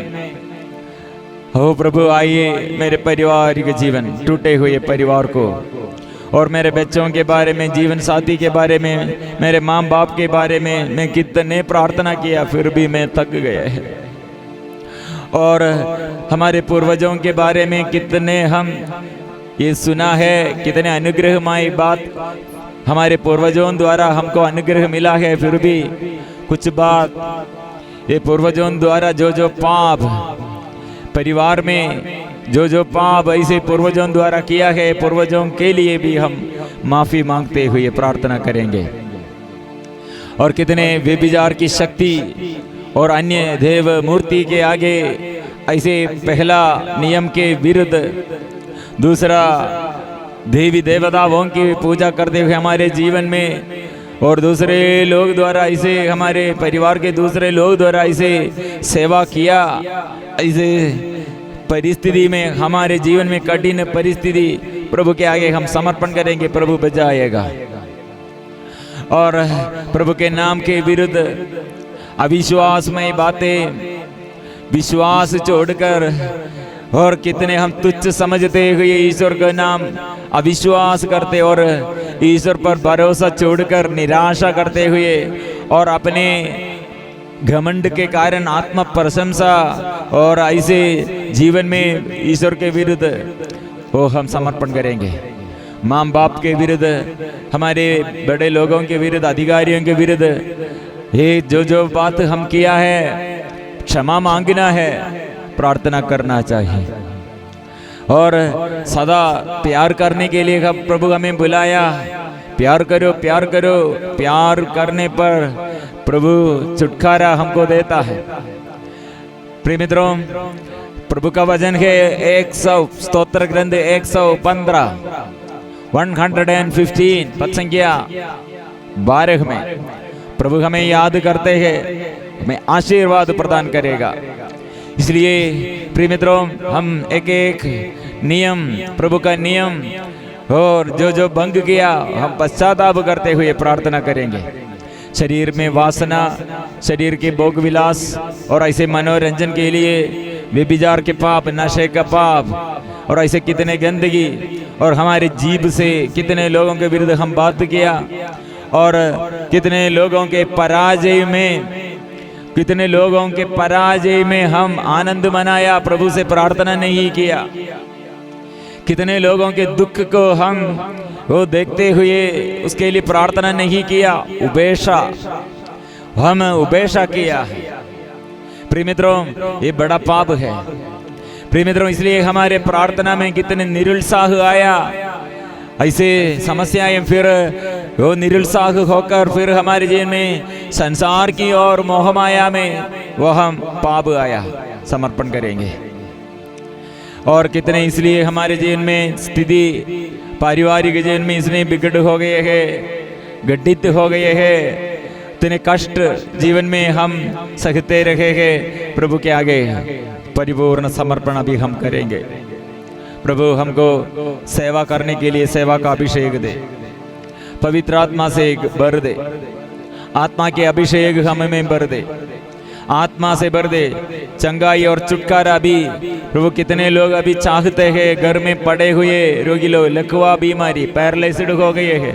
हो, प्रभु आइए मेरे परिवार के जीवन, टूटे हुए परिवार को और मेरे बच्चों के बारे में, जीवन साथी के बारे में, मेरे माँ बाप के बारे में मैं कितने प्रार्थना किया, फिर भी मैं थक गया है। और हमारे पूर्वजों के बारे में कितने हम ये सुना है, कितने अनुग्रहमय बात हमारे पूर्वजों द्वारा हमको अनुग्रह मिला है, फिर भी कुछ बात ये पूर्वजों द्वारा जो पाप परिवार में, जो पाप ऐसे पूर्वजों द्वारा किया है, पूर्वजों के लिए भी हम माफी मांगते हुए प्रार्थना करेंगे। और कितने व्यभिचार की शक्ति और अन्य देव मूर्ति के आगे ऐसे पहला नियम के विरुद्ध, दूसरा देवी देवताओं की पूजा करते हुए हमारे जीवन में, और दूसरे लोग द्वारा ऐसे, हमारे परिवार के दूसरे लोग द्वारा ऐसे सेवा किया, ऐसे परिस्थिति में, हमारे जीवन में कठिन परिस्थिति प्रभु के आगे हम समर्पण करेंगे, प्रभु बचाएगा। और प्रभु के नाम के विरुद्ध अविश्वासमय बातें, विश्वास छोड़कर, और कितने हम तुच्छ समझते हुए ईश्वर का नाम अविश्वास करते और ईश्वर पर भरोसा छोड़कर निराशा करते हुए और अपने घमंड के कारण आत्म प्रशंसा और ऐसे जीवन में ईश्वर के विरुद्ध वो हम समर्पण करेंगे। माँ बाप के विरुद्ध, हमारे बड़े लोगों के विरुद्ध, अधिकारियों के विरुद्ध ये जो बात हम किया है, क्षमा मांगना है, प्रार्थना करना चाहिए। और सदा प्यार करने के लिए प्रभु हमें बुलाया, प्यार करो, प्यार करो। प्यार करने पर प्रभु छुटकारा हमको देता है। प्रिय मित्रों, प्रभु का वचन है 100, स्तोत्र ग्रंथ 115, 115 पद संख्या 12 में प्रभु हमें याद करते हैं, हमें आशीर्वाद प्रदान करेगा। इसलिए प्रिय मित्रों, हम एक एक नियम, प्रभु का नियम और जो भंग किया, हम पश्चाताप करते हुए प्रार्थना करेंगे। शरीर में वासना, शरीर के भोग विलास और ऐसे मनोरंजन के लिए व्यभिचार के पाप, नशे का पाप और ऐसे कितने गंदगी, और हमारे जीभ से कितने लोगों के विरुद्ध हम बात किया, और कितने लोगों के पराजय में, कितने लोगों के पराजय में हम आनंद मनाया, प्रभु से प्रार्थना नहीं किया। कितने लोगों के दुख को हम वो देखते हुए उसके लिए प्रार्थना नहीं किया, उपेक्षा, हम उपेक्षा किया। प्रिय मित्रों, ये बड़ा पाप है। प्रिय मित्रों, इसलिए हमारे प्रार्थना में कितने निरुत्साह आया, ऐसे समस्याएं, फिर वो निरुत्साह होकर फिर हमारे जीवन में संसार की और मोहमाया में वो हम पाप आया, समर्पण करेंगे। और कितने इसलिए हमारे जीवन में स्थिति, पारिवारिक जीवन में इसलिए बिगड़ हो गए हैं, गठित हो गए हैं, इतने कष्ट जीवन में हम सहते रहे हैं। प्रभु के आगे परिपूर्ण समर्पण अभी हम करेंगे। प्रभु हमको सेवा करने के लिए सेवा का अभिषेक दे, पवित्र आत्मा से भर दे, आत्मा के अभिषेक हमें भर दे, आत्मा से भर दे। चंगाई और छुटकारा भी प्रभु कितने लोग अभी चाहते हैं, घर में पड़े हुए रोगी लोग, लकवा बीमारी, पैरालिसिड हो गए हैं,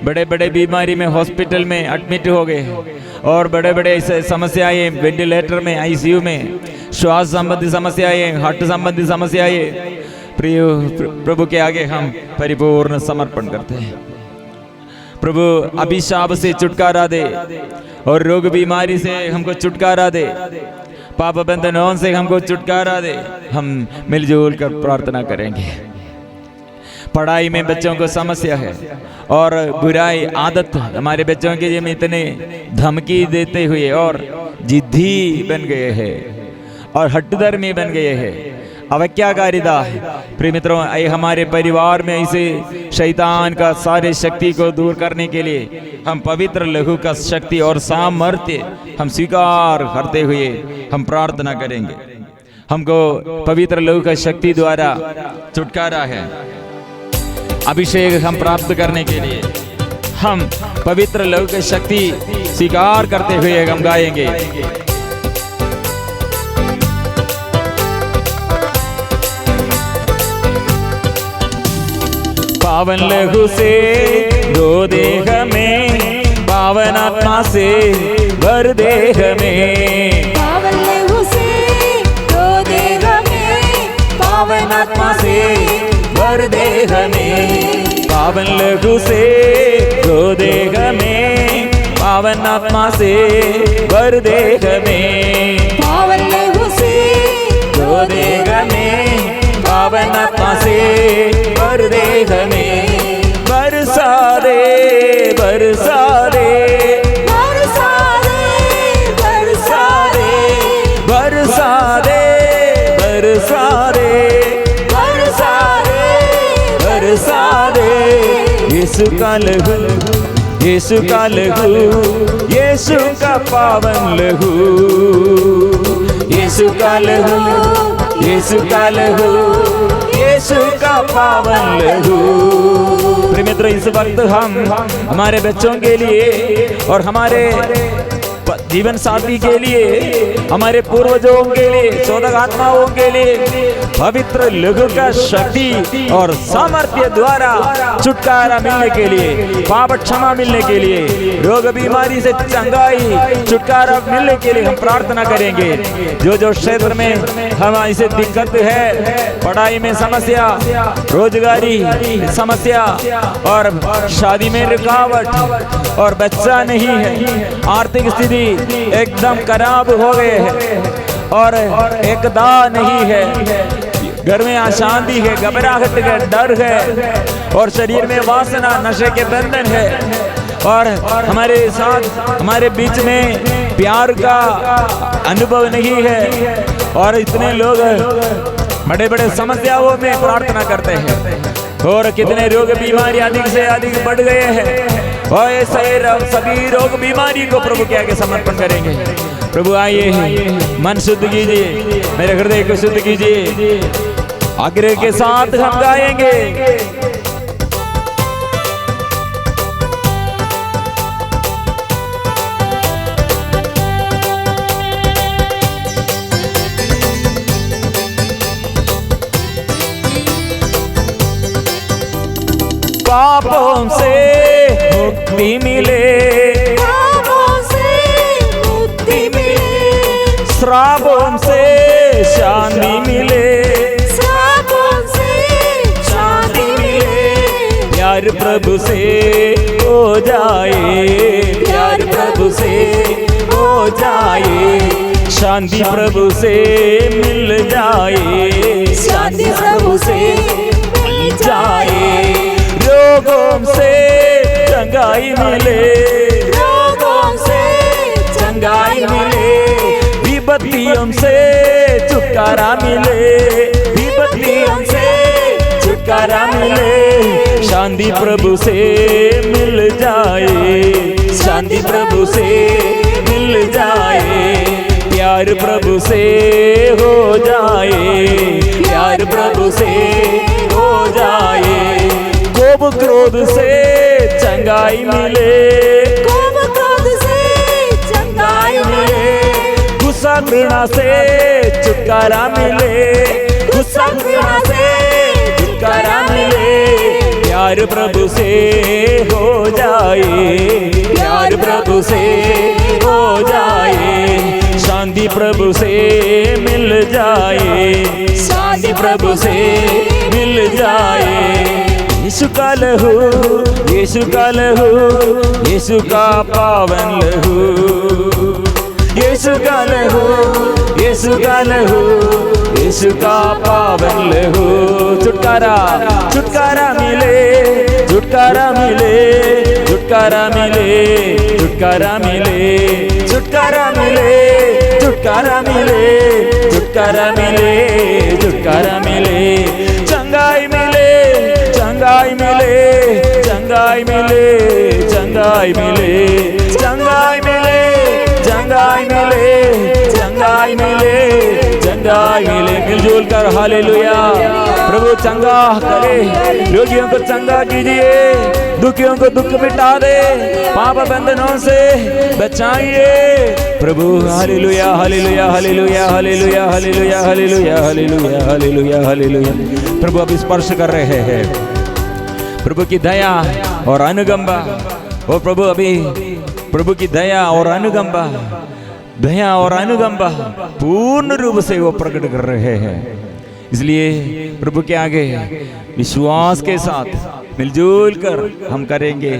बड़े बड़े बीमारी में हॉस्पिटल में एडमिट हो गए हैं, और बड़े बड़े ऐसे समस्याएं, वेंटिलेटर में, आईसीयू में, श्वास संबंधी समस्याएं, हार्ट संबंधी समस्याएं, प्रिय प्रभु के आगे हम परिपूर्ण समर्पण करते हैं। प्रभु अभिशाप से छुटकारा दे और रोग बीमारी से हमको छुटकारा दे, पाप बंधनों से हमको छुटकारा दे। हम मिलजुल कर प्रार्थना करेंगे। पढ़ाई में बच्चों को समस्या है और बुराई आदत हमारे बच्चों के लिए इतने धमकी देते हुए और जिद्दी बन गए हैं और हठधर्मी बन गए हैं, अवज्ञाकारिता है। प्रिय मित्रों, हमारे परिवार में इसे शैतान का सारे शक्ति को दूर करने के लिए हम पवित्र लहू का शक्ति और सामर्थ्य हम स्वीकार करते हुए हम प्रार्थना करेंगे। हमको पवित्र लहू का शक्ति द्वारा छुटकारा है। अभिषेक हम प्राप्त करने के लिए हम पवित्र लहू की शक्ति स्वीकार करते हुए हम गाएंगे। पावन लहू से दो देह में, पावन आत्मा से भर देह में, पावन लहू से दो देह में, पावन आत्मा से भर देह में, पावन लहू से दो देह में, पावन आत्मा से भर देह में, पावन लहू से दो देह में, पावन आत्मा से भर देह में। बरसा दे, बरसा दे, बरसा दे, बरसा दे, बरसा दे, बरसा दे, बरसा दे, बरसा दे। यीशु का लहू, यीशु का लहू, यीशु का पावन लहू, यीशु का लहू, यीशु का लहू, यीशु का पावन लहू। प्रिय मित्र, इस वक्त हम हमारे बच्चों के लिए और हमारे जीवन साथी के लिए, हमारे पूर्वजों के लिए, शोधक आत्माओं के लिए पवित्र लहू का शक्ति और सामर्थ्य द्वारा छुटकारा मिलने के लिए, पाप क्षमा मिलने के लिए, रोग बीमारी से चंगाई छुटकारा मिलने के लिए हम प्रार्थना करेंगे। जो जो क्षेत्र में हम ऐसे दिक्कत है, पढ़ाई में समस्या, रोजगारी समस्या और शादी में रुकावट और बच्चा नहीं है, आर्थिक स्थिति एकदम खराब हो गए हैं और एकता नहीं है, घर में अशांति है, घबराहट है, डर है और शरीर में वासना, नशे के बंधन है और हमारे साथ, हमारे बीच में प्यार का अनुभव नहीं है और इतने लोग बड़े बड़े समस्याओं में प्रार्थना करते हैं और कितने रोग बीमारी अधिक से अधिक बढ़ गए हैं और ऐसे सभी रोग बीमारी को प्रभु के आगे समर्पण करेंगे। प्रभु आइए, मन शुद्ध कीजिए, मेरे हृदय को शुद्ध कीजिए। आग्रह के साथ हम गाएंगे। पापों से मुक्ति मिले, पापों से मुक्ति मिले, श्रापों से शांति मिले, श्रापों से शांति मिले, प्यार प्रभु से हो जाए, प्यार प्रभु से हो जाए, शांति प्रभु से मिल जाए, शांति प्रभु से मिल जाए, रोगों से चंगाई मिले, रोगों से चंगाई मिले, विपत्तियों से छुटकारा मिले, विपत्तियों से छुटकारा मिले, शांति प्रभु से मिल जाए, शांति प्रभु से मिल जाए, प्यार प्रभु से हो जाए, प्यार प्रभु से हो जाए, कोप क्रोध से चंगाई मिले, कोप क्रोध से चंगाई मिले, गुस्सा घृणा से छुटकारा मिले, गुस्सा घृणा से छुटकारा मिले, प्यार प्रभु से हो जाए, प्यार प्रभु से हो जाए, शांति प्रभु से मिल जाए, शांति प्रभु से मिल जाए। यीशु का लहू, यीशु का लहू, यीशु का पावन लहू, यीशु का लहू, यीशु का लहू, यीशु का पावन लहू। छुटकारा, छुटकारा मिले, छुटकारा मिले, छुटकारा मिले, छुटकारा मिले, छुटकारा मिले, छुटकारा मिले, छुटकारा मिले, छुटकारा मिले, चंगाई मिले, चंगाई मिले, चंगाई मिले, चंगाई मिले, चंगाई मिले, चंगाई मिले, चंगाई मिले, चंगाई मिले। मिलजुल कर हालेलुया। प्रभु चंगा करे, रोगियों को चंगा कीजिए, दुखियों को दुख मिटा दे, पाप बंधनों से बचाइए प्रभु। हालेलुया, हालेलुया, हालेलुया, हालेलुया, हालेलुया, हालेलुया, हालेलुया, हालेलुया, हालेलुया। प्रभु अब स्पर्श कर रहे हैं, प्रभु की दया और अनुकंपा। ओ प्रभु अभी प्रभु की दया और अनुकंपा, दया और अनुकंपा पूर्ण रूप से वो प्रकट कर रहे हैं। इसलिए प्रभु के आगे विश्वास के साथ मिलजुल कर हम करेंगे,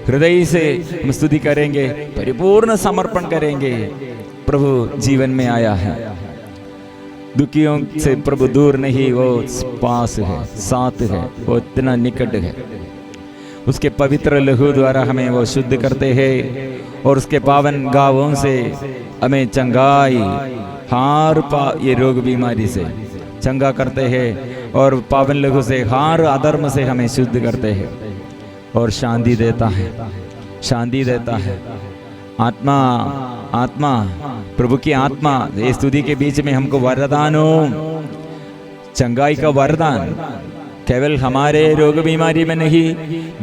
हृदय से हम स्तुति करेंगे, परिपूर्ण समर्पण करेंगे। प्रभु जीवन में आया है, दुखियों से प्रभु दूर नहीं, वो पास है, साथ है, वो इतना निकट है। उसके पवित्र लहू द्वारा हमें वो शुद्ध करते हैं और उसके पावन गावों से हमें चंगाई, ये रोग बीमारी से चंगा करते हैं और पावन लहू से हर अधर्म से हमें शुद्ध करते हैं और शांति देता है, शांति देता है। आत्मा, आत्मा, प्रभु की आत्मा ये स्तुति के बीच में हमको वरदान हो, चंगाई का वरदान केवल हमारे रोग बीमारी में नहीं,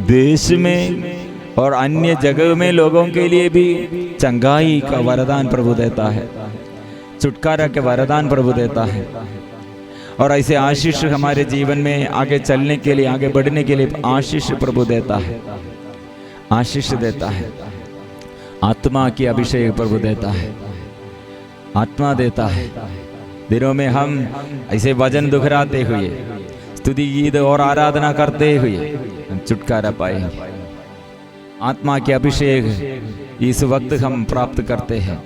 देश में और अन्य जगह में लोगों के लिए भी चंगाई का वरदान प्रभु देता है, छुटकारा के वरदान प्रभु देता है। और ऐसे आशीष हमारे जीवन में आगे चलने के लिए, आगे बढ़ने के लिए आशीष प्रभु देता है, आशीष देता है। आत्मा की अभिषेक प्रभु देता है, आत्मा देता है। दिनों में हम ऐसे वजन दुखराते हुए, स्तुति गीत और आराधना करते हुए हम छुटकारा पाएंगे। आत्मा के अभिषेक इस वक्त हम प्राप्त करते हैं।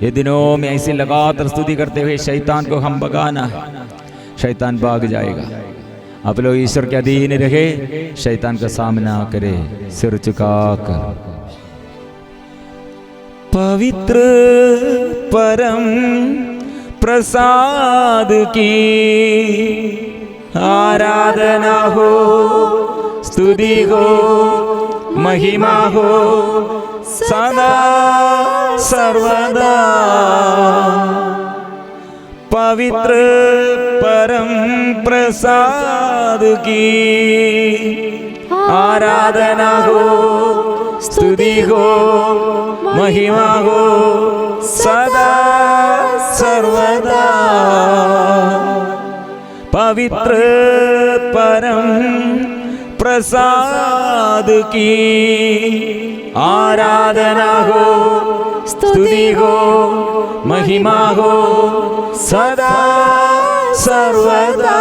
ये दिनों में ऐसे लगातार स्तुति करते हुए शैतान को हम भगाना है, शैतान भाग जाएगा। आप लोग ईश्वर के अधीन रहे, शैतान का सामना करे सिर झुकाकर। पवित्र परम प्रसाद की आराधना हो, स्तुति हो, महिमा हो सदा सर्वदा। पवित्र परम प्रसाद की आराधना हो, स्तुति हो, महिमा हो सदा सर्वदा। पवित्र परम प्रसाद की आराधना हो, स्तुति हो, महिमा हो सदा सर्वदा।